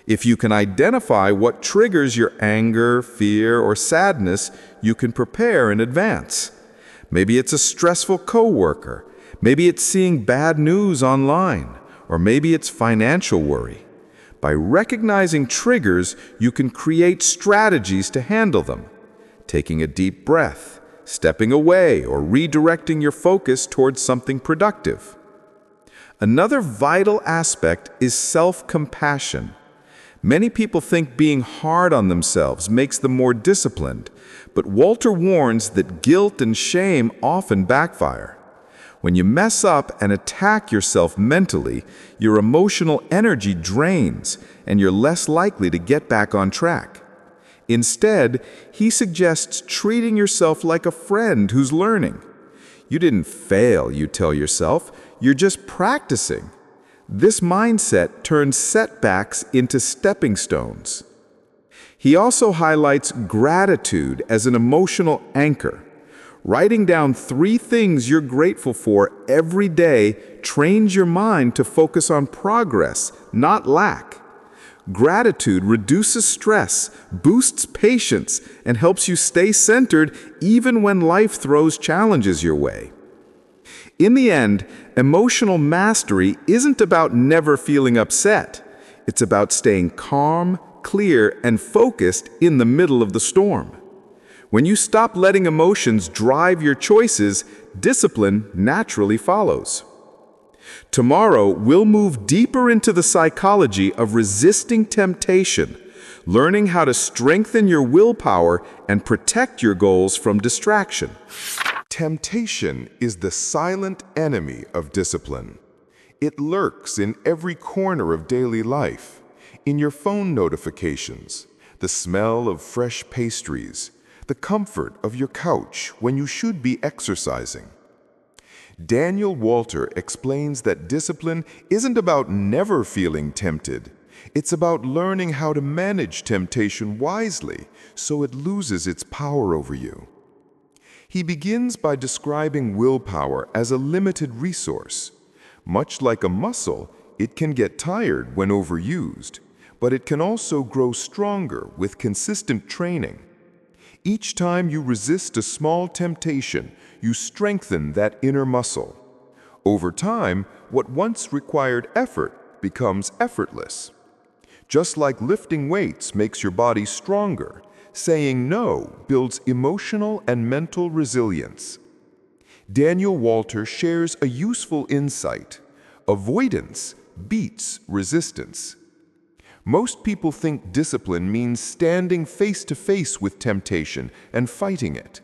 If you can identify what triggers your anger, fear, or sadness, you can prepare in advance. Maybe it's a stressful coworker, maybe it's seeing bad news online, or maybe it's financial worry. By recognizing triggers, you can create strategies to handle them. Taking a deep breath, stepping away, or redirecting your focus towards something productive. Another vital aspect is self-compassion. Many people think being hard on themselves makes them more disciplined, but Walter warns that guilt and shame often backfire. When you mess up and attack yourself mentally, your emotional energy drains and you're less likely to get back on track. Instead, he suggests treating yourself like a friend who's learning. You didn't fail, you tell yourself, you're just practicing. This mindset turns setbacks into stepping stones. He also highlights gratitude as an emotional anchor. Writing down 3 things you're grateful for every day trains your mind to focus on progress, not lack. Gratitude reduces stress, boosts patience, and helps you stay centered even when life throws challenges your way. In the end, emotional mastery isn't about never feeling upset. It's about staying calm, clear, and focused in the middle of the storm. When you stop letting emotions drive your choices, discipline naturally follows. Tomorrow, we'll move deeper into the psychology of resisting temptation, learning how to strengthen your willpower and protect your goals from distraction. Temptation is the silent enemy of discipline. It lurks in every corner of daily life, in your phone notifications, the smell of fresh pastries, the comfort of your couch when you should be exercising. Daniel Walter explains that discipline isn't about never feeling tempted. It's about learning how to manage temptation wisely so it loses its power over you. He begins by describing willpower as a limited resource. Much like a muscle, it can get tired when overused, but it can also grow stronger with consistent training. Each time you resist a small temptation, you strengthen that inner muscle. Over time, what once required effort becomes effortless. Just like lifting weights makes your body stronger, saying no builds emotional and mental resilience. Daniel Walter shares a useful insight. Avoidance beats resistance. Most people think discipline means standing face to face with temptation and fighting it.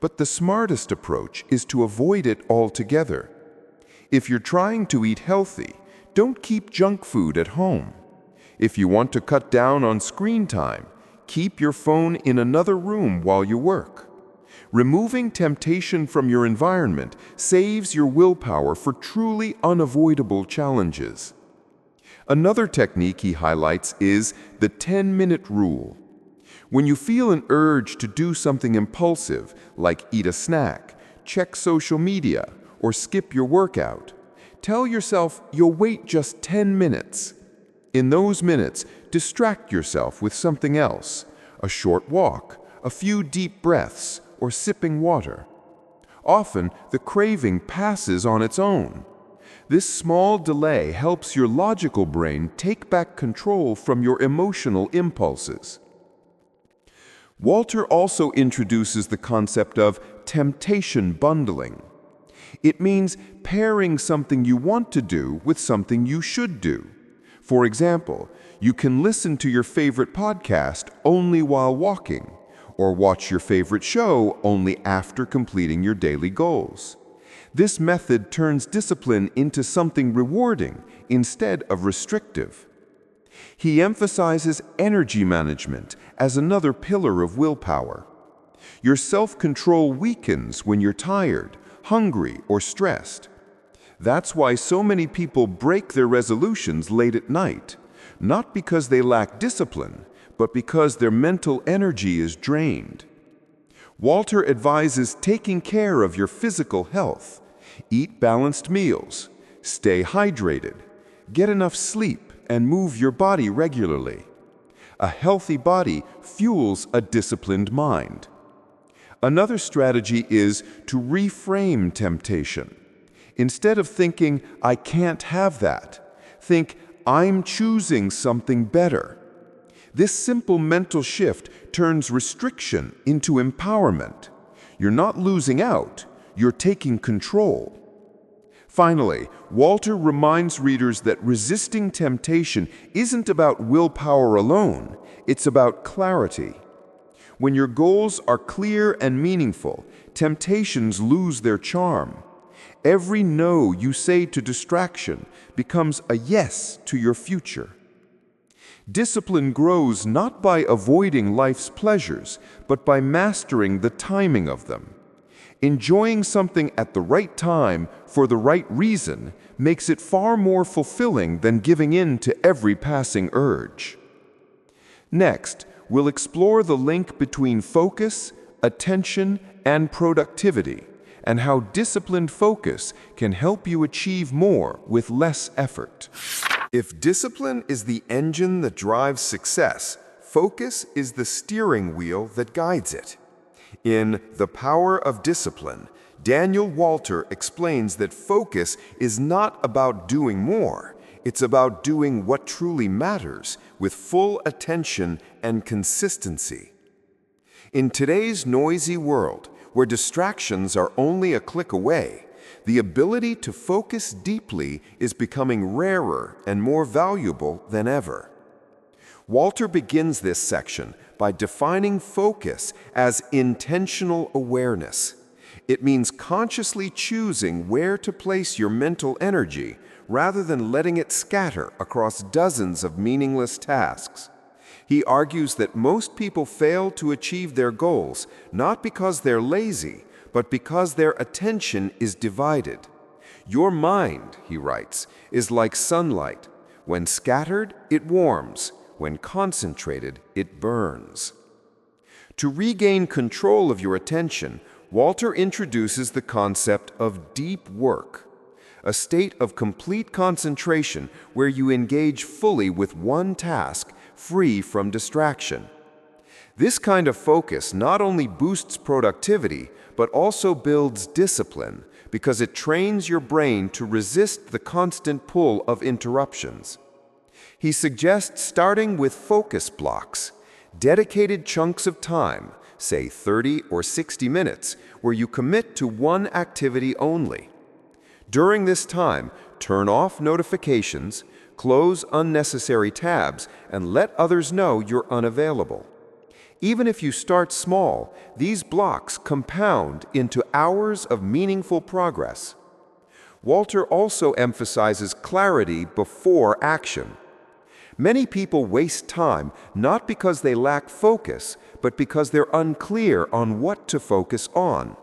But the smartest approach is to avoid it altogether. If you're trying to eat healthy, don't keep junk food at home. If you want to cut down on screen time, keep your phone in another room while you work. Removing temptation from your environment saves your willpower for truly unavoidable challenges. Another technique he highlights is the 10-minute rule. When you feel an urge to do something impulsive, like eat a snack, check social media, or skip your workout, tell yourself you'll wait just 10 minutes. In those minutes, distract yourself with something else, a short walk, a few deep breaths, or sipping water. Often, the craving passes on its own. This small delay helps your logical brain take back control from your emotional impulses. Walter also introduces the concept of temptation bundling. It means pairing something you want to do with something you should do. For example, you can listen to your favorite podcast only while walking, or watch your favorite show only after completing your daily goals. This method turns discipline into something rewarding instead of restrictive. He emphasizes energy management as another pillar of willpower. Your self-control weakens when you're tired, hungry, or stressed. That's why so many people break their resolutions late at night, not because they lack discipline, but because their mental energy is drained. Walter advises taking care of your physical health. Eat balanced meals, stay hydrated, get enough sleep, and move your body regularly. A healthy body fuels a disciplined mind. Another strategy is to reframe temptation. Instead of thinking, "I can't have that," think, "I'm choosing something better." This simple mental shift turns restriction into empowerment. You're not losing out, you're taking control. Finally, Walter reminds readers that resisting temptation isn't about willpower alone, it's about clarity. When your goals are clear and meaningful, temptations lose their charm. Every no you say to distraction becomes a yes to your future. Discipline grows not by avoiding life's pleasures, but by mastering the timing of them. Enjoying something at the right time for the right reason makes it far more fulfilling than giving in to every passing urge. Next, we'll explore the link between focus, attention, and productivity, and how disciplined focus can help you achieve more with less effort. If discipline is the engine that drives success, focus is the steering wheel that guides it. In The Power of Discipline, Daniel Walter explains that focus is not about doing more. It's about doing what truly matters with full attention and consistency. In today's noisy world, where distractions are only a click away, the ability to focus deeply is becoming rarer and more valuable than ever. Walter begins this section by defining focus as intentional awareness. It means consciously choosing where to place your mental energy rather than letting it scatter across dozens of meaningless tasks. He argues that most people fail to achieve their goals not because they're lazy, but because their attention is divided. Your mind, he writes, is like sunlight. When scattered, it warms. When concentrated, it burns. To regain control of your attention, Walter introduces the concept of deep work, a state of complete concentration where you engage fully with one task, free from distraction. This kind of focus not only boosts productivity, but also builds discipline because it trains your brain to resist the constant pull of interruptions. He suggests starting with focus blocks, dedicated chunks of time, say 30 or 60 minutes, where you commit to one activity only. During this time, turn off notifications, close unnecessary tabs, and let others know you're unavailable. Even if you start small, these blocks compound into hours of meaningful progress. Walter also emphasizes clarity before action. Many people waste time not because they lack focus, but because they're unclear on what to focus on.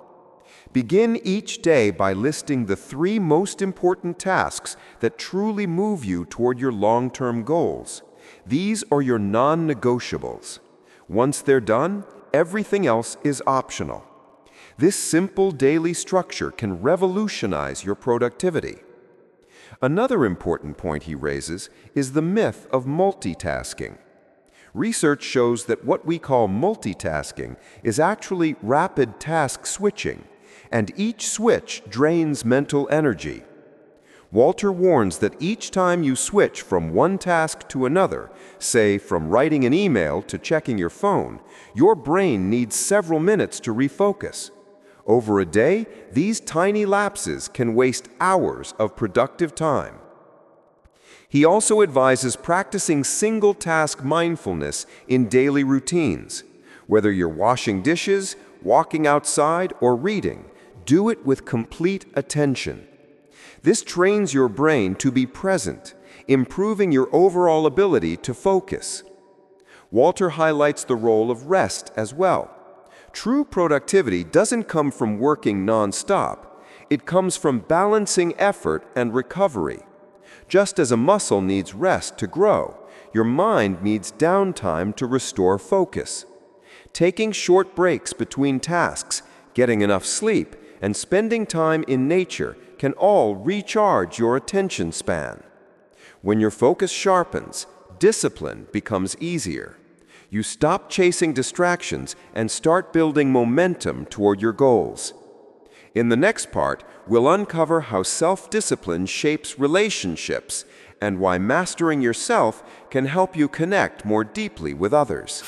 Begin each day by listing the 3 most important tasks that truly move you toward your long-term goals. These are your non-negotiables. Once they're done, everything else is optional. This simple daily structure can revolutionize your productivity. Another important point he raises is the myth of multitasking. Research shows that what we call multitasking is actually rapid task switching, and each switch drains mental energy. Walter warns that each time you switch from one task to another, say from writing an email to checking your phone, your brain needs several minutes to refocus. Over a day, these tiny lapses can waste hours of productive time. He also advises practicing single-task mindfulness in daily routines. Whether you're washing dishes, walking outside, or reading, do it with complete attention. This trains your brain to be present, improving your overall ability to focus. Walter highlights the role of rest as well. True productivity doesn't come from working non-stop. It comes from balancing effort and recovery. Just as a muscle needs rest to grow, your mind needs downtime to restore focus. Taking short breaks between tasks, getting enough sleep, and spending time in nature can all recharge your attention span. When your focus sharpens, discipline becomes easier. You stop chasing distractions and start building momentum toward your goals. In the next part, we'll uncover how self-discipline shapes relationships and why mastering yourself can help you connect more deeply with others.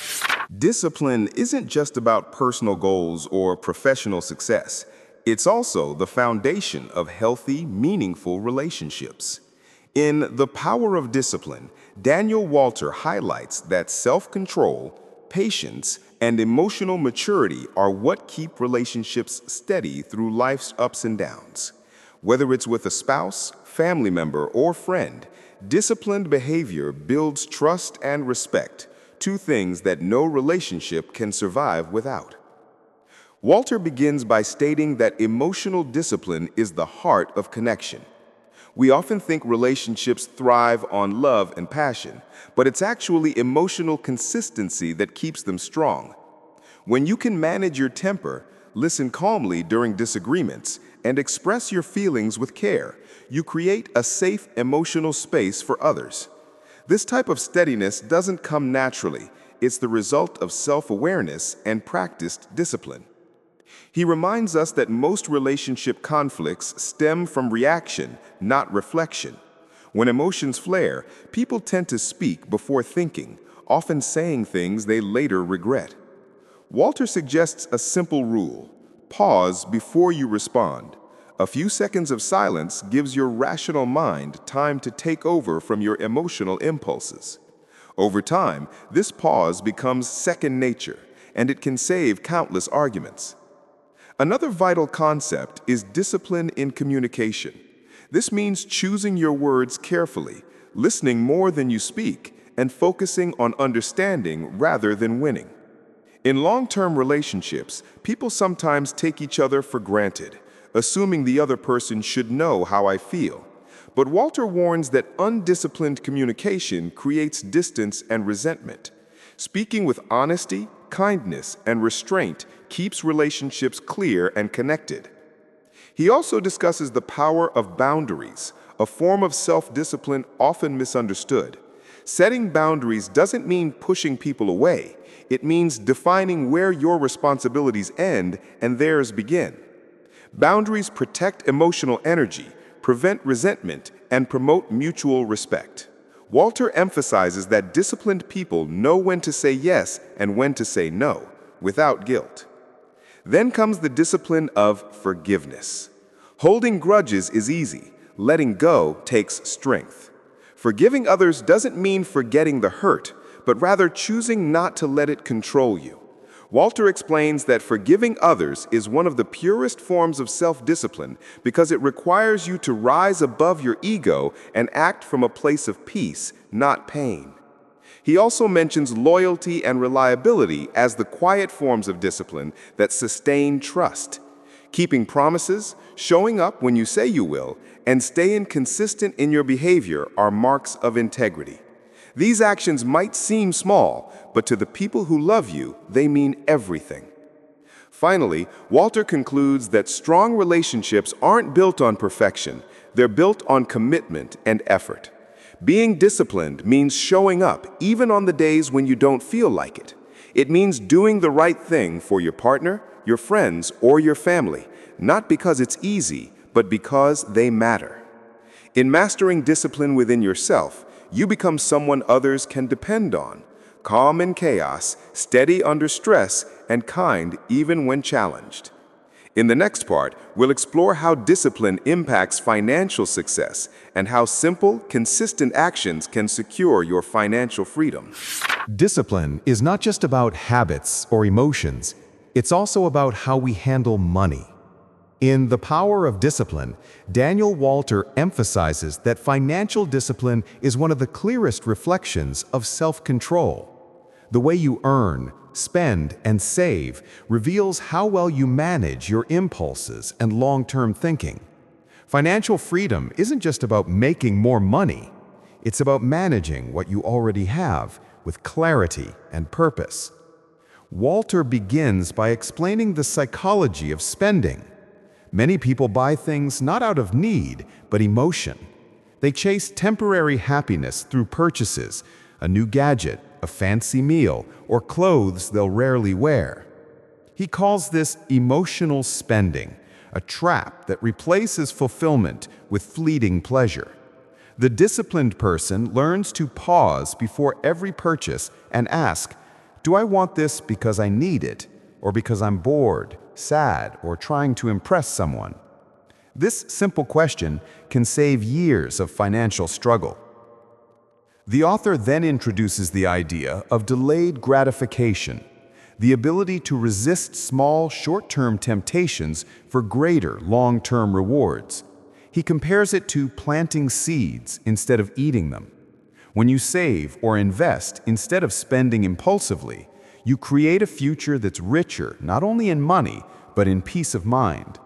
Discipline isn't just about personal goals or professional success. It's also the foundation of healthy, meaningful relationships. In The Power of Discipline, Daniel Walter highlights that self-control, patience, and emotional maturity are what keep relationships steady through life's ups and downs. Whether it's with a spouse, family member, or friend, disciplined behavior builds trust and respect, two things that no relationship can survive without. Walter begins by stating that emotional discipline is the heart of connection. We often think relationships thrive on love and passion, but it's actually emotional consistency that keeps them strong. When you can manage your temper, listen calmly during disagreements, and express your feelings with care, you create a safe emotional space for others. This type of steadiness doesn't come naturally. It's the result of self-awareness and practiced discipline. He reminds us that most relationship conflicts stem from reaction, not reflection. When emotions flare, people tend to speak before thinking, often saying things they later regret. Walter suggests a simple rule: pause before you respond. A few seconds of silence gives your rational mind time to take over from your emotional impulses. Over time, this pause becomes second nature, and it can save countless arguments. Another vital concept is discipline in communication. This means choosing your words carefully, listening more than you speak, and focusing on understanding rather than winning. In long-term relationships, people sometimes take each other for granted, assuming the other person should know how I feel. But Walter warns that undisciplined communication creates distance and resentment. Speaking with honesty, kindness, and restraint keeps relationships clear and connected. He also discusses the power of boundaries, a form of self-discipline often misunderstood. Setting boundaries doesn't mean pushing people away. It means defining where your responsibilities end and theirs begin. Boundaries protect emotional energy, prevent resentment, and promote mutual respect. Walter emphasizes that disciplined people know when to say yes and when to say no, without guilt. Then comes the discipline of forgiveness. Holding grudges is easy. Letting go takes strength. Forgiving others doesn't mean forgetting the hurt, but rather choosing not to let it control you. Walter explains that forgiving others is one of the purest forms of self-discipline because it requires you to rise above your ego and act from a place of peace, not pain. He also mentions loyalty and reliability as the quiet forms of discipline that sustain trust. Keeping promises, showing up when you say you will, and staying consistent in your behavior are marks of integrity. These actions might seem small, but to the people who love you, they mean everything. Finally, Walter concludes that strong relationships aren't built on perfection. They're built on commitment and effort. Being disciplined means showing up even on the days when you don't feel like it. It means doing the right thing for your partner, your friends, or your family, not because it's easy, but because they matter. In mastering discipline within yourself, you become someone others can depend on, calm in chaos, steady under stress, and kind even when challenged. In the next part, we'll explore how discipline impacts financial success and how simple, consistent actions can secure your financial freedom. Discipline is not just about habits or emotions, it's also about how we handle money. In The Power of Discipline, Daniel Walter emphasizes that financial discipline is one of the clearest reflections of self-control. The way you earn, spend, and save reveals how well you manage your impulses and long-term thinking. Financial freedom isn't just about making more money. It's about managing what you already have with clarity and purpose. Walter begins by explaining the psychology of spending. Many people buy things not out of need, but emotion. They chase temporary happiness through purchases, a new gadget, a fancy meal, or clothes they'll rarely wear. He calls this emotional spending, a trap that replaces fulfillment with fleeting pleasure. The disciplined person learns to pause before every purchase and ask, "Do I want this because I need it, or because I'm bored, sad, or trying to impress someone? This simple question can save years of financial struggle. The author then introduces the idea of delayed gratification, the ability to resist small, short-term temptations for greater, long-term rewards. He compares it to planting seeds instead of eating them. When you save or invest instead of spending impulsively, you create a future that's richer not only in money, but in peace of mind.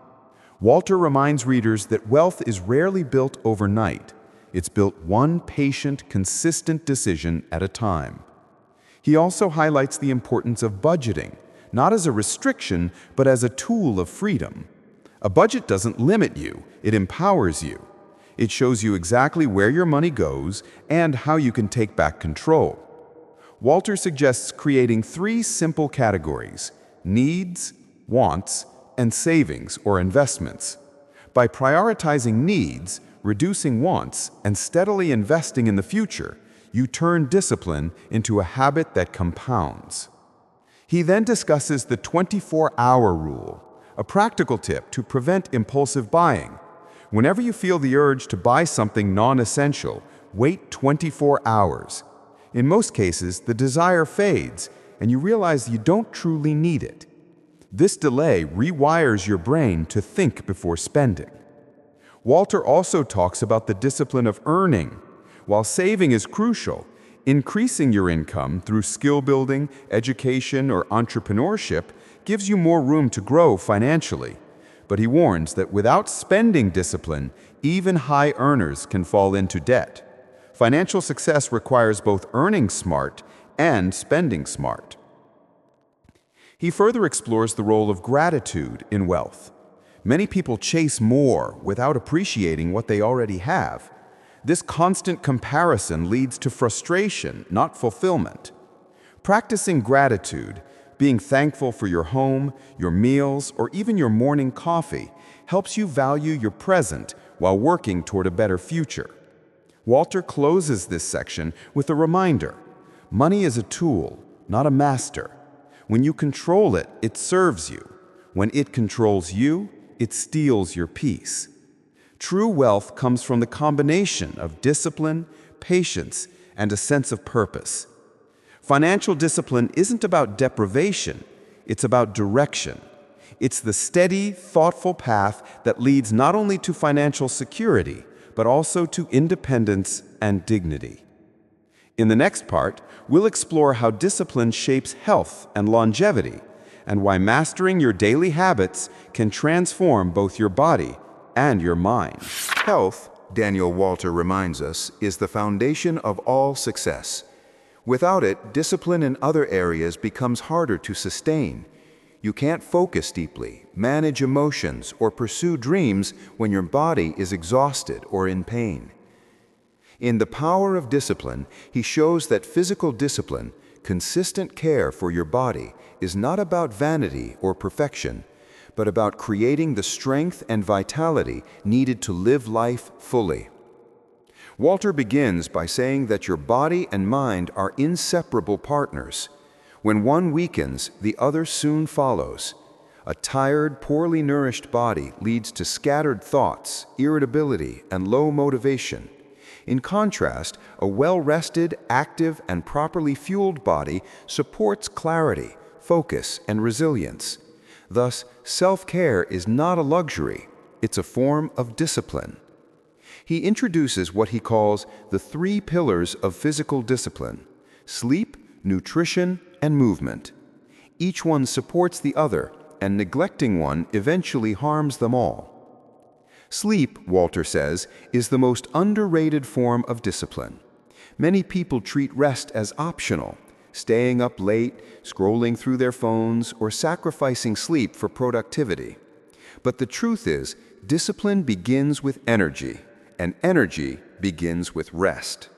Walter reminds readers that wealth is rarely built overnight. It's built one patient, consistent decision at a time. He also highlights the importance of budgeting, not as a restriction, but as a tool of freedom. A budget doesn't limit you, it empowers you. It shows you exactly where your money goes and how you can take back control. Walter suggests creating 3 simple categories: needs, wants, and savings or investments. By prioritizing needs, reducing wants, and steadily investing in the future, you turn discipline into a habit that compounds. He then discusses the 24-hour rule, a practical tip to prevent impulsive buying. Whenever you feel the urge to buy something non-essential, wait 24 hours. In most cases, the desire fades, and you realize you don't truly need it. This delay rewires your brain to think before spending. Walter also talks about the discipline of earning. While saving is crucial, increasing your income through skill building, education, or entrepreneurship gives you more room to grow financially. But he warns that without spending discipline, even high earners can fall into debt. Financial success requires both earning smart and spending smart. He further explores the role of gratitude in wealth. Many people chase more without appreciating what they already have. This constant comparison leads to frustration, not fulfillment. Practicing gratitude, being thankful for your home, your meals, or even your morning coffee, helps you value your present while working toward a better future. Walter closes this section with a reminder: money is a tool, not a master. When you control it, it serves you. When it controls you, it steals your peace. True wealth comes from the combination of discipline, patience, and a sense of purpose. Financial discipline isn't about deprivation, it's about direction. It's the steady, thoughtful path that leads not only to financial security, but also to independence and dignity. In the next part, we'll explore how discipline shapes health and longevity, and why mastering your daily habits can transform both your body and your mind. Health, Daniel Walter reminds us, is the foundation of all success. Without it, discipline in other areas becomes harder to sustain. You can't focus deeply, manage emotions, or pursue dreams when your body is exhausted or in pain. In The Power of Discipline, he shows that physical discipline, consistent care for your body, is not about vanity or perfection, but about creating the strength and vitality needed to live life fully. Walter begins by saying that your body and mind are inseparable partners. When one weakens, the other soon follows. A tired, poorly nourished body leads to scattered thoughts, irritability, and low motivation. In contrast, a well-rested, active, and properly fueled body supports clarity, focus, and resilience. Thus, self-care is not a luxury, it's a form of discipline. He introduces what he calls the 3 pillars of physical discipline: sleep, nutrition, and movement. Each one supports the other, and neglecting one eventually harms them all. Sleep, Walter says, is the most underrated form of discipline. Many people treat rest as optional, staying up late, scrolling through their phones, or sacrificing sleep for productivity. But the truth is, discipline begins with energy, and energy begins with rest.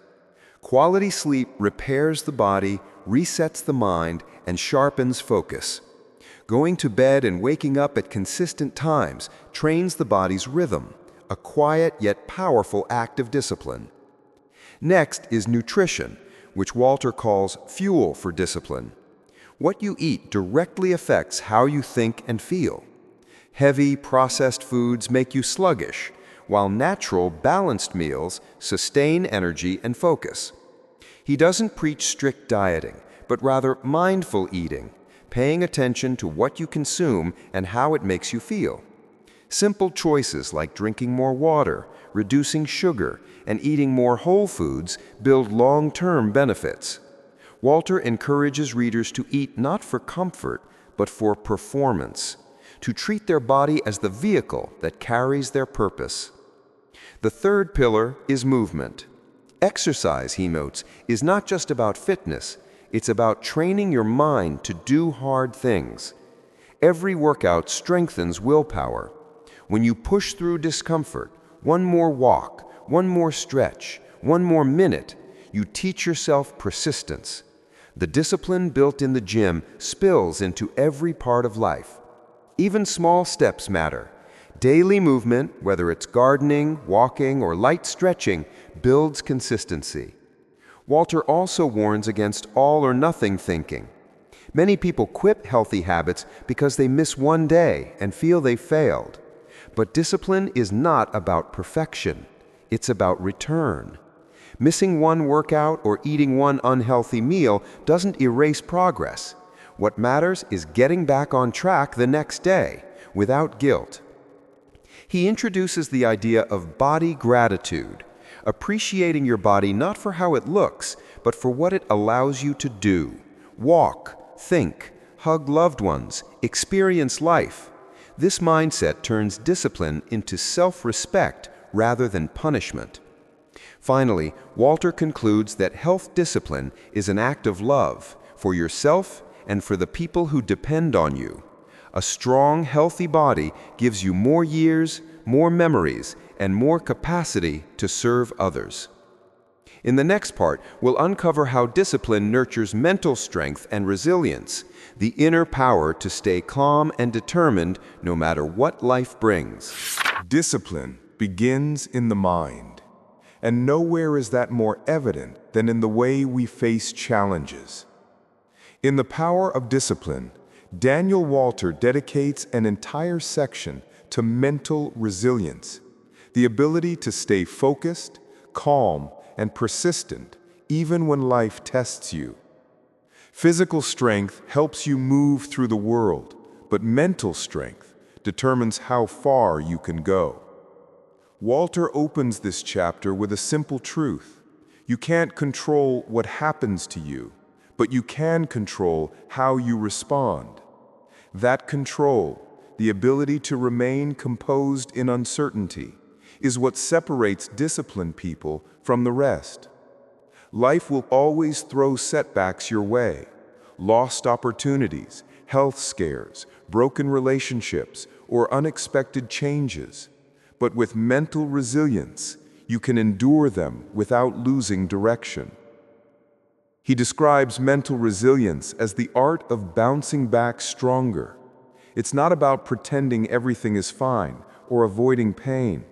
Quality sleep repairs the body, resets the mind, and sharpens focus. Going to bed and waking up at consistent times trains the body's rhythm, a quiet yet powerful act of discipline. Next is nutrition, which Walter calls fuel for discipline. What you eat directly affects how you think and feel. Heavy, processed foods make you sluggish, while natural, balanced meals sustain energy and focus. He doesn't preach strict dieting, but rather mindful eating, paying attention to what you consume and how it makes you feel. Simple choices like drinking more water, reducing sugar, and eating more whole foods build long-term benefits. Walter encourages readers to eat not for comfort, but for performance, to treat their body as the vehicle that carries their purpose. The third pillar is movement. Exercise, he notes, is not just about fitness, it's about training your mind to do hard things. Every workout strengthens willpower. When you push through discomfort, one more walk, one more stretch, one more minute, you teach yourself persistence. The discipline built in the gym spills into every part of life. Even small steps matter. Daily movement, whether it's gardening, walking, or light stretching, builds consistency. Walter also warns against all-or-nothing thinking. Many people quit healthy habits because they miss one day and feel they failed. But discipline is not about perfection. It's about return. Missing one workout or eating one unhealthy meal doesn't erase progress. What matters is getting back on track the next day, without guilt. He introduces the idea of body gratitude, appreciating your body not for how it looks, but for what it allows you to do. Walk, think, hug loved ones, experience life. This mindset turns discipline into self-respect rather than punishment. Finally, Walter concludes that health discipline is an act of love for yourself and for the people who depend on you. A strong, healthy body gives you more years, more memories, and more capacity to serve others. In the next part, we'll uncover how discipline nurtures mental strength and resilience, the inner power to stay calm and determined no matter what life brings. Discipline begins in the mind, and nowhere is that more evident than in the way we face challenges. In The Power of Discipline, Daniel Walter dedicates an entire section to mental resilience, the ability to stay focused, calm, and persistent even when life tests you. Physical strength helps you move through the world, but mental strength determines how far you can go. Walter opens this chapter with a simple truth. You can't control what happens to you, but you can control how you respond. That control, the ability to remain composed in uncertainty, is what separates disciplined people from the rest. Life will always throw setbacks your way: lost opportunities, health scares, broken relationships, or unexpected changes. But with mental resilience, you can endure them without losing direction. He describes mental resilience as the art of bouncing back stronger. It's not about pretending everything is fine or avoiding pain.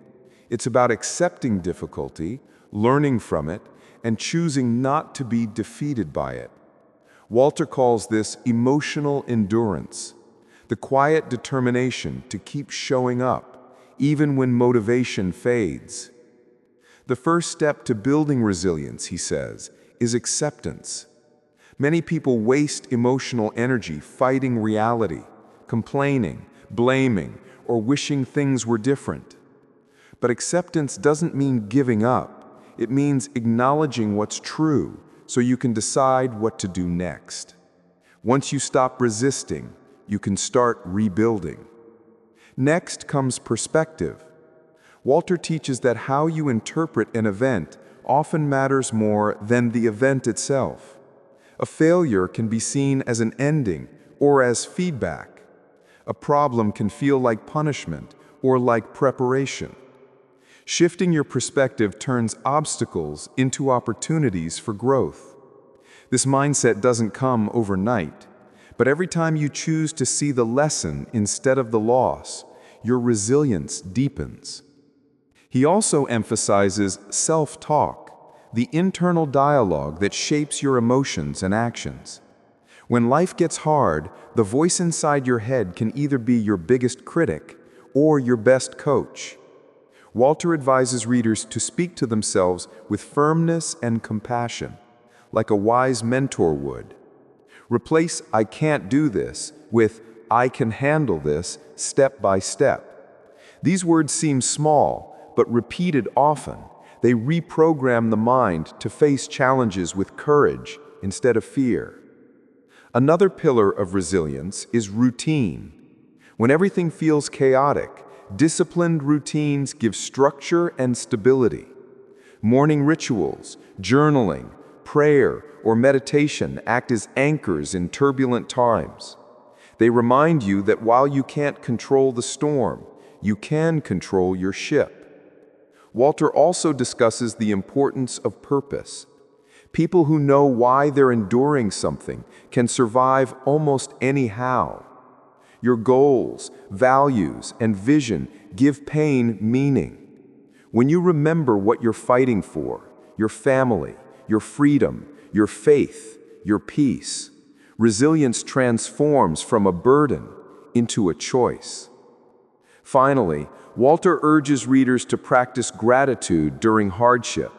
It's about accepting difficulty, learning from it, and choosing not to be defeated by it. Walter calls this emotional endurance, the quiet determination to keep showing up, even when motivation fades. The first step to building resilience, he says, is acceptance. Many people waste emotional energy fighting reality, complaining, blaming, or wishing things were different. But acceptance doesn't mean giving up. It means acknowledging what's true so you can decide what to do next. Once you stop resisting, you can start rebuilding. Next comes perspective. Walter teaches that how you interpret an event often matters more than the event itself. A failure can be seen as an ending or as feedback. A problem can feel like punishment or like preparation. Shifting your perspective turns obstacles into opportunities for growth. This mindset doesn't come overnight, but every time you choose to see the lesson instead of the loss, your resilience deepens. He also emphasizes self-talk, the internal dialogue that shapes your emotions and actions. When life gets hard, the voice inside your head can either be your biggest critic or your best coach. Walter advises readers to speak to themselves with firmness and compassion, like a wise mentor would. Replace "I can't do this" with "I can handle this" step by step. These words seem small, but repeated often, they reprogram the mind to face challenges with courage instead of fear. Another pillar of resilience is routine. When everything feels chaotic, disciplined routines give structure and stability. Morning rituals, journaling, prayer, or meditation act as anchors in turbulent times. They remind you that while you can't control the storm, you can control your ship. Walter also discusses the importance of purpose. People who know why they're enduring something can survive almost anyhow. Your goals, values, and vision give pain meaning. When you remember what you're fighting for, your family, your freedom, your faith, your peace, resilience transforms from a burden into a choice. Finally, Walter urges readers to practice gratitude during hardship.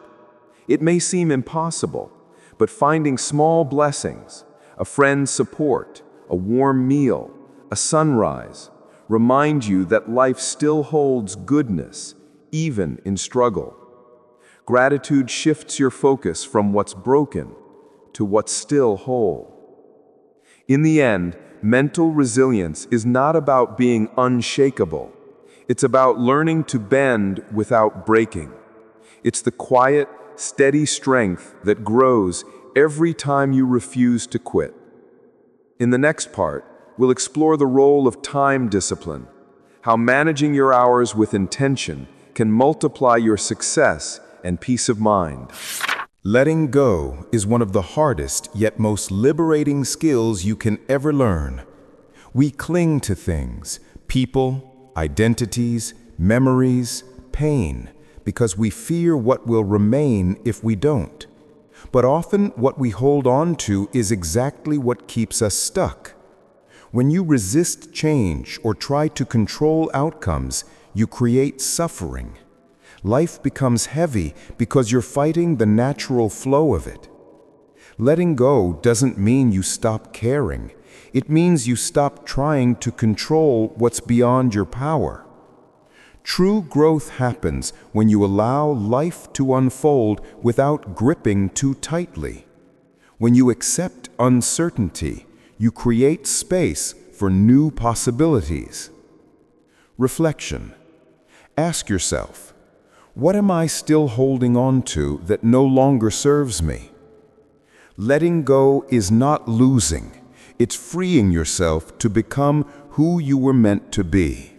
It may seem impossible, but finding small blessings, a friend's support, a warm meal, a sunrise, remind you that life still holds goodness, even in struggle. Gratitude shifts your focus from what's broken to what's still whole. In the end, mental resilience is not about being unshakable. It's about learning to bend without breaking. It's the quiet, steady strength that grows every time you refuse to quit. In the next part, we'll explore the role of time discipline, how managing your hours with intention can multiply your success and peace of mind. Letting go is one of the hardest yet most liberating skills you can ever learn. We cling to things, people, identities, memories, pain, because we fear what will remain if we don't. But often what we hold on to is exactly what keeps us stuck. When you resist change or try to control outcomes, you create suffering. Life becomes heavy because you're fighting the natural flow of it. Letting go doesn't mean you stop caring. It means you stop trying to control what's beyond your power. True growth happens when you allow life to unfold without gripping too tightly. When you accept uncertainty, you create space for new possibilities. Reflection. Ask yourself, what am I still holding on to that no longer serves me? Letting go is not losing. It's freeing yourself to become who you were meant to be.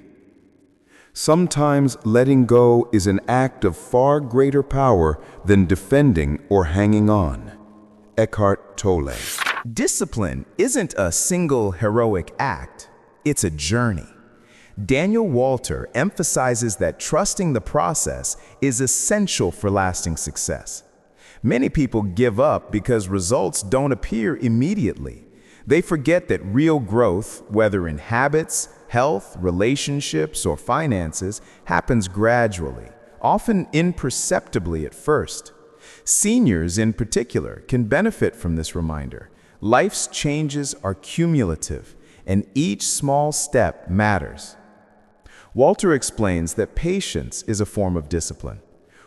Sometimes letting go is an act of far greater power than defending or hanging on. Eckhart Tolle. Discipline isn't a single heroic act, it's a journey. Daniel Walter emphasizes that trusting the process is essential for lasting success. Many people give up because results don't appear immediately. They forget that real growth, whether in habits, health, relationships, or finances, happens gradually, often imperceptibly at first. Seniors, in particular, can benefit from this reminder. Life's changes are cumulative, and each small step matters. Walter explains that patience is a form of discipline.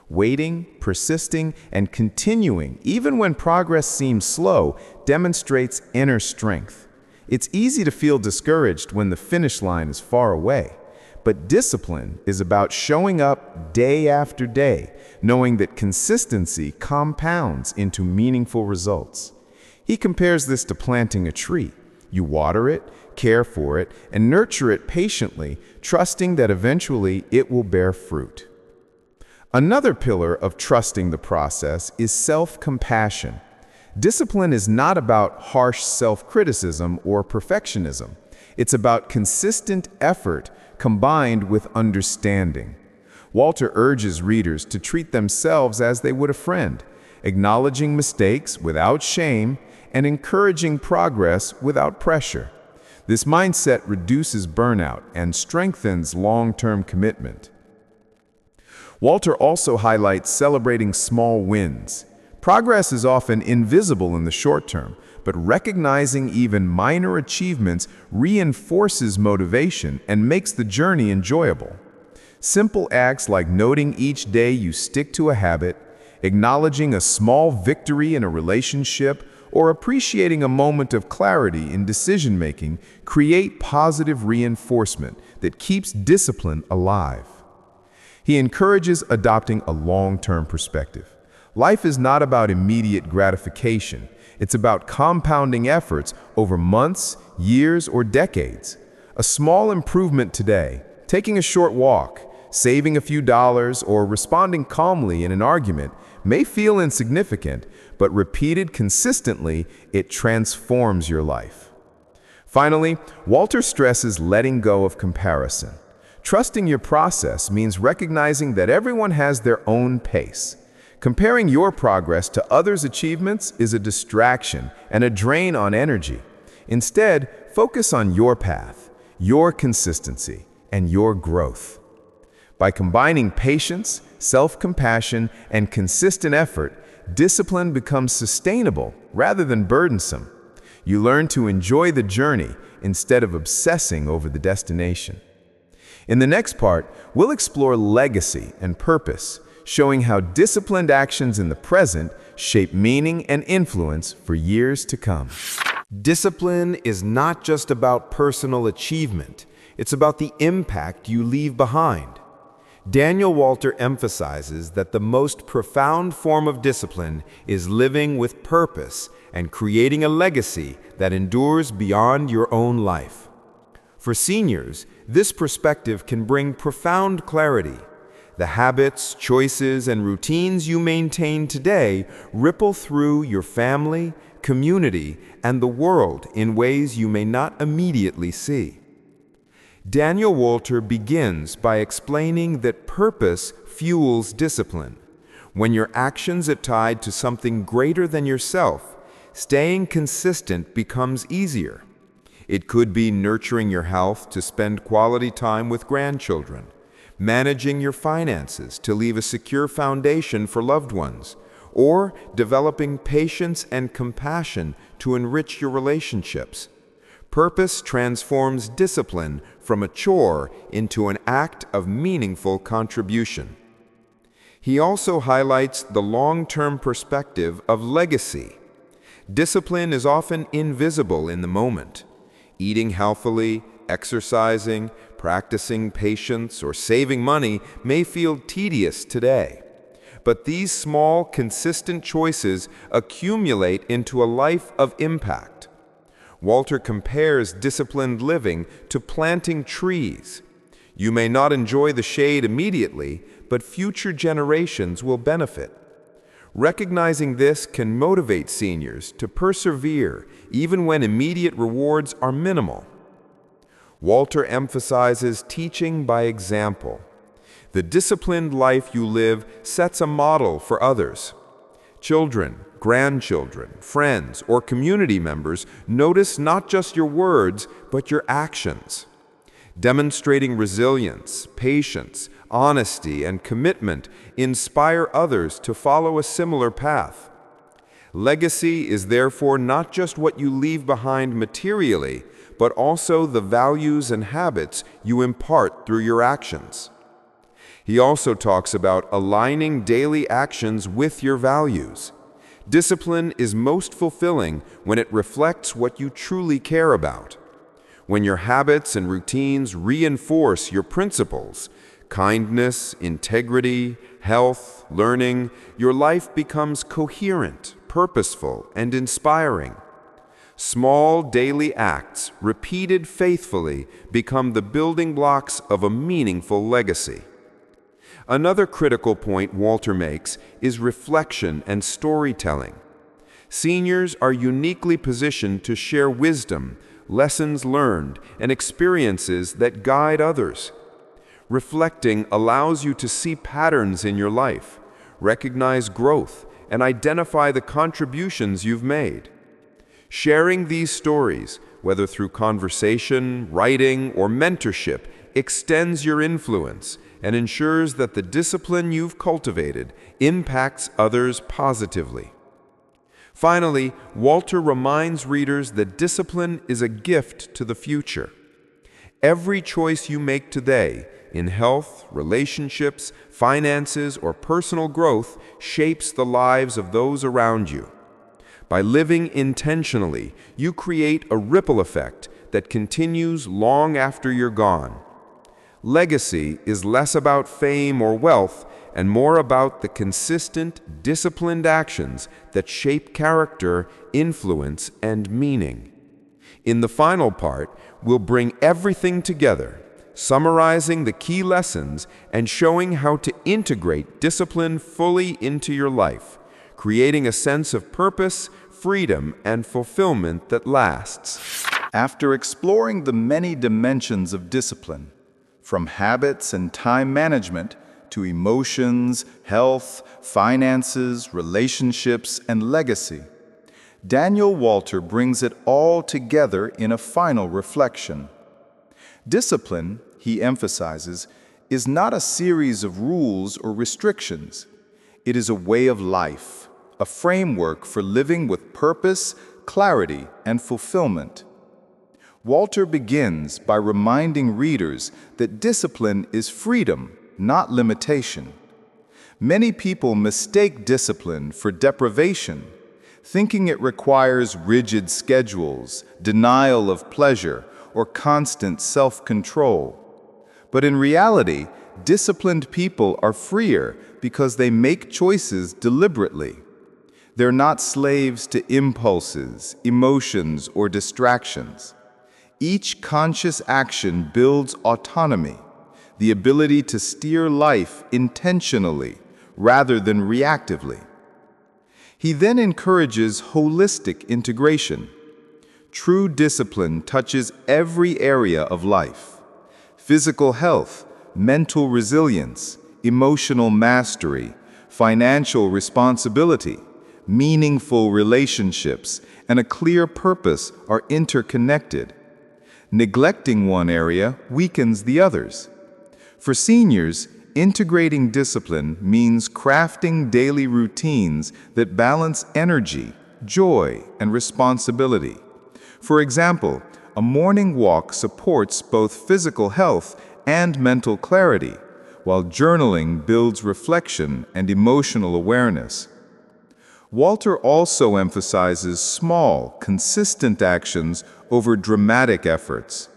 Waiting, persisting, and continuing, even when progress seems slow, demonstrates inner strength. It's easy to feel discouraged when the finish line is far away. But discipline is about showing up day after day, knowing that consistency compounds into meaningful results. He compares this to planting a tree. You water it, care for it, and nurture it patiently, trusting that eventually it will bear fruit. Another pillar of trusting the process is self-compassion. Discipline is not about harsh self-criticism or perfectionism. It's about consistent effort combined with understanding. Walter urges readers to treat themselves as they would a friend, acknowledging mistakes without shame and encouraging progress without pressure. This mindset reduces burnout and strengthens long-term commitment. Walter also highlights celebrating small wins. Progress is often invisible in the short term, but recognizing even minor achievements reinforces motivation and makes the journey enjoyable. Simple acts like noting each day you stick to a habit, acknowledging a small victory in a relationship, or appreciating a moment of clarity in decision-making create positive reinforcement that keeps discipline alive. He encourages adopting a long-term perspective. Life is not about immediate gratification. It's about compounding efforts over months, years, or decades. A small improvement today, taking a short walk, saving a few dollars, or responding calmly in an argument may feel insignificant, but repeated consistently, it transforms your life. Finally, Walter stresses letting go of comparison. Trusting your process means recognizing that everyone has their own pace. Comparing your progress to others' achievements is a distraction and a drain on energy. Instead, focus on your path, your consistency, and your growth. By combining patience, self-compassion, and consistent effort, discipline becomes sustainable rather than burdensome. You learn to enjoy the journey instead of obsessing over the destination. In the next part, we'll explore legacy and purpose, showing how disciplined actions in the present shape meaning and influence for years to come. Discipline is not just about personal achievement, it's about the impact you leave behind. Daniel Walter emphasizes that the most profound form of discipline is living with purpose and creating a legacy that endures beyond your own life. For seniors, this perspective can bring profound clarity. The habits, choices, and routines you maintain today ripple through your family, community, and the world in ways you may not immediately see. Daniel Walter begins by explaining that purpose fuels discipline. When your actions are tied to something greater than yourself, staying consistent becomes easier. It could be nurturing your health to spend quality time with grandchildren, managing your finances to leave a secure foundation for loved ones, or developing patience and compassion to enrich your relationships. Purpose transforms discipline from a chore into an act of meaningful contribution. He also highlights the long-term perspective of legacy. Discipline is often invisible in the moment. Eating healthily, exercising, practicing patience, or saving money may feel tedious today. But these small, consistent choices accumulate into a life of impact. Walter compares disciplined living to planting trees. You may not enjoy the shade immediately, but future generations will benefit. Recognizing this can motivate seniors to persevere even when immediate rewards are minimal. Walter emphasizes teaching by example. The disciplined life you live sets a model for others. Children, grandchildren, friends, or community members notice not just your words, but your actions. Demonstrating resilience, patience, honesty, and commitment inspire others to follow a similar path. Legacy is therefore not just what you leave behind materially, but also the values and habits you impart through your actions. He also talks about aligning daily actions with your values. Discipline is most fulfilling when it reflects what you truly care about. When your habits and routines reinforce your principles, kindness, integrity, health, learning, your life becomes coherent, purposeful, and inspiring. Small daily acts, repeated faithfully, become the building blocks of a meaningful legacy. Another critical point Walter makes is reflection and storytelling. Seniors are uniquely positioned to share wisdom, lessons learned, and experiences that guide others. Reflecting allows you to see patterns in your life, recognize growth, and identify the contributions you've made. Sharing these stories, whether through conversation, writing, or mentorship, extends your influence and ensures that the discipline you've cultivated impacts others positively. Finally, Walter reminds readers that discipline is a gift to the future. Every choice you make today in health, relationships, finances, or personal growth shapes the lives of those around you. By living intentionally, you create a ripple effect that continues long after you're gone. Legacy is less about fame or wealth and more about the consistent, disciplined actions that shape character, influence, and meaning. In the final part, we'll bring everything together, summarizing the key lessons and showing how to integrate discipline fully into your life, creating a sense of purpose, freedom, and fulfillment that lasts. After exploring the many dimensions of discipline, from habits and time management to emotions, health, finances, relationships, and legacy, Daniel Walter brings it all together in a final reflection. Discipline, he emphasizes, is not a series of rules or restrictions. It is a way of life, a framework for living with purpose, clarity, and fulfillment. Walter begins by reminding readers that discipline is freedom, not limitation. Many people mistake discipline for deprivation, thinking it requires rigid schedules, denial of pleasure, or constant self-control. But in reality, disciplined people are freer because they make choices deliberately. They're not slaves to impulses, emotions, or distractions. Each conscious action builds autonomy, the ability to steer life intentionally rather than reactively. He then encourages holistic integration. True discipline touches every area of life: physical health, mental resilience, emotional mastery, financial responsibility, meaningful relationships, and a clear purpose are interconnected. Neglecting one area weakens the others. For seniors, integrating discipline means crafting daily routines that balance energy, joy, and responsibility. For example, a morning walk supports both physical health and mental clarity, while journaling builds reflection and emotional awareness. Walter also emphasizes small, consistent actions over dramatic efforts.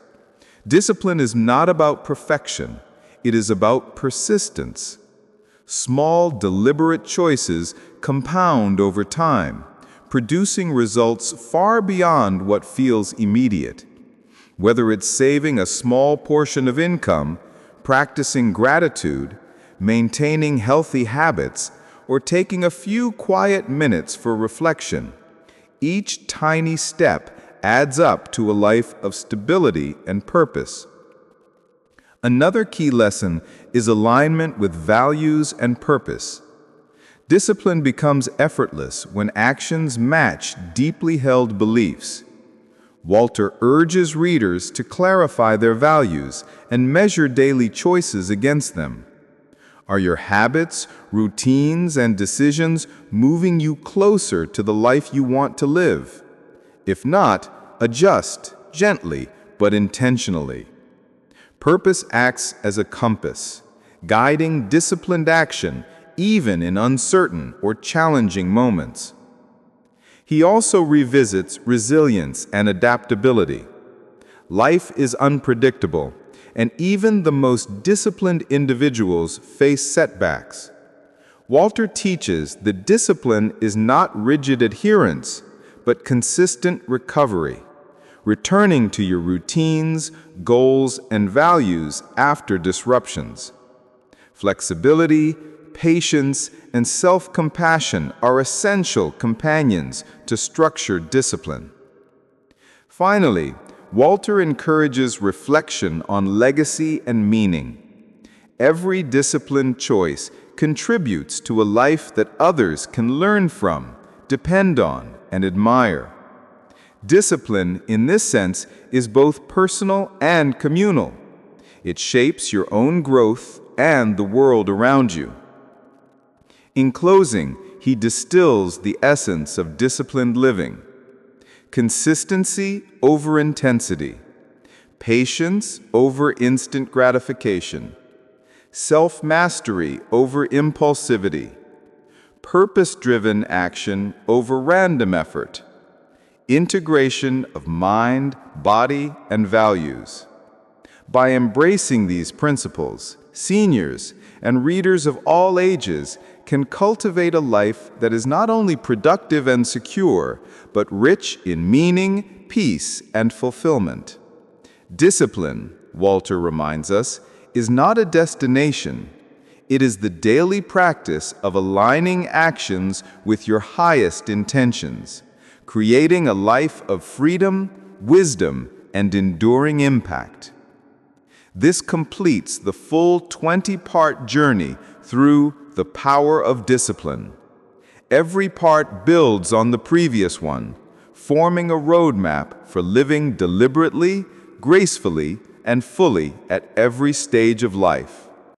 Discipline is not about perfection, it is about persistence. Small, deliberate choices compound over time, producing results far beyond what feels immediate. Whether it's saving a small portion of income, practicing gratitude, maintaining healthy habits, or taking a few quiet minutes for reflection, each tiny step adds up to a life of stability and purpose. Another key lesson is alignment with values and purpose. Discipline becomes effortless when actions match deeply held beliefs. Walter urges readers to clarify their values and measure daily choices against them. Are your habits, routines, and decisions moving you closer to the life you want to live? If not, adjust gently but intentionally. Purpose acts as a compass, guiding disciplined action even in uncertain or challenging moments. He also revisits resilience and adaptability. Life is unpredictable, and even the most disciplined individuals face setbacks. Walter teaches that discipline is not rigid adherence, but consistent recovery, returning to your routines, goals, and values after disruptions. Flexibility, patience, and self-compassion are essential companions to structured discipline. Finally, Walter encourages reflection on legacy and meaning. Every disciplined choice contributes to a life that others can learn from, depend on, and admire. Discipline, in this sense, is both personal and communal. It shapes your own growth and the world around you. In closing, he distills the essence of disciplined living: consistency over intensity, patience over instant gratification, self-mastery over impulsivity, purpose-driven action over random effort, integration of mind, body, and values. By embracing these principles, seniors and readers of all ages can cultivate a life that is not only productive and secure, but rich in meaning, peace, and fulfillment. Discipline, Walter reminds us, is not a destination. It is the daily practice of aligning actions with your highest intentions, creating a life of freedom, wisdom, and enduring impact. This completes the full 20-part journey through the power of discipline. Every part builds on the previous one, forming a roadmap for living deliberately, gracefully, and fully at every stage of life.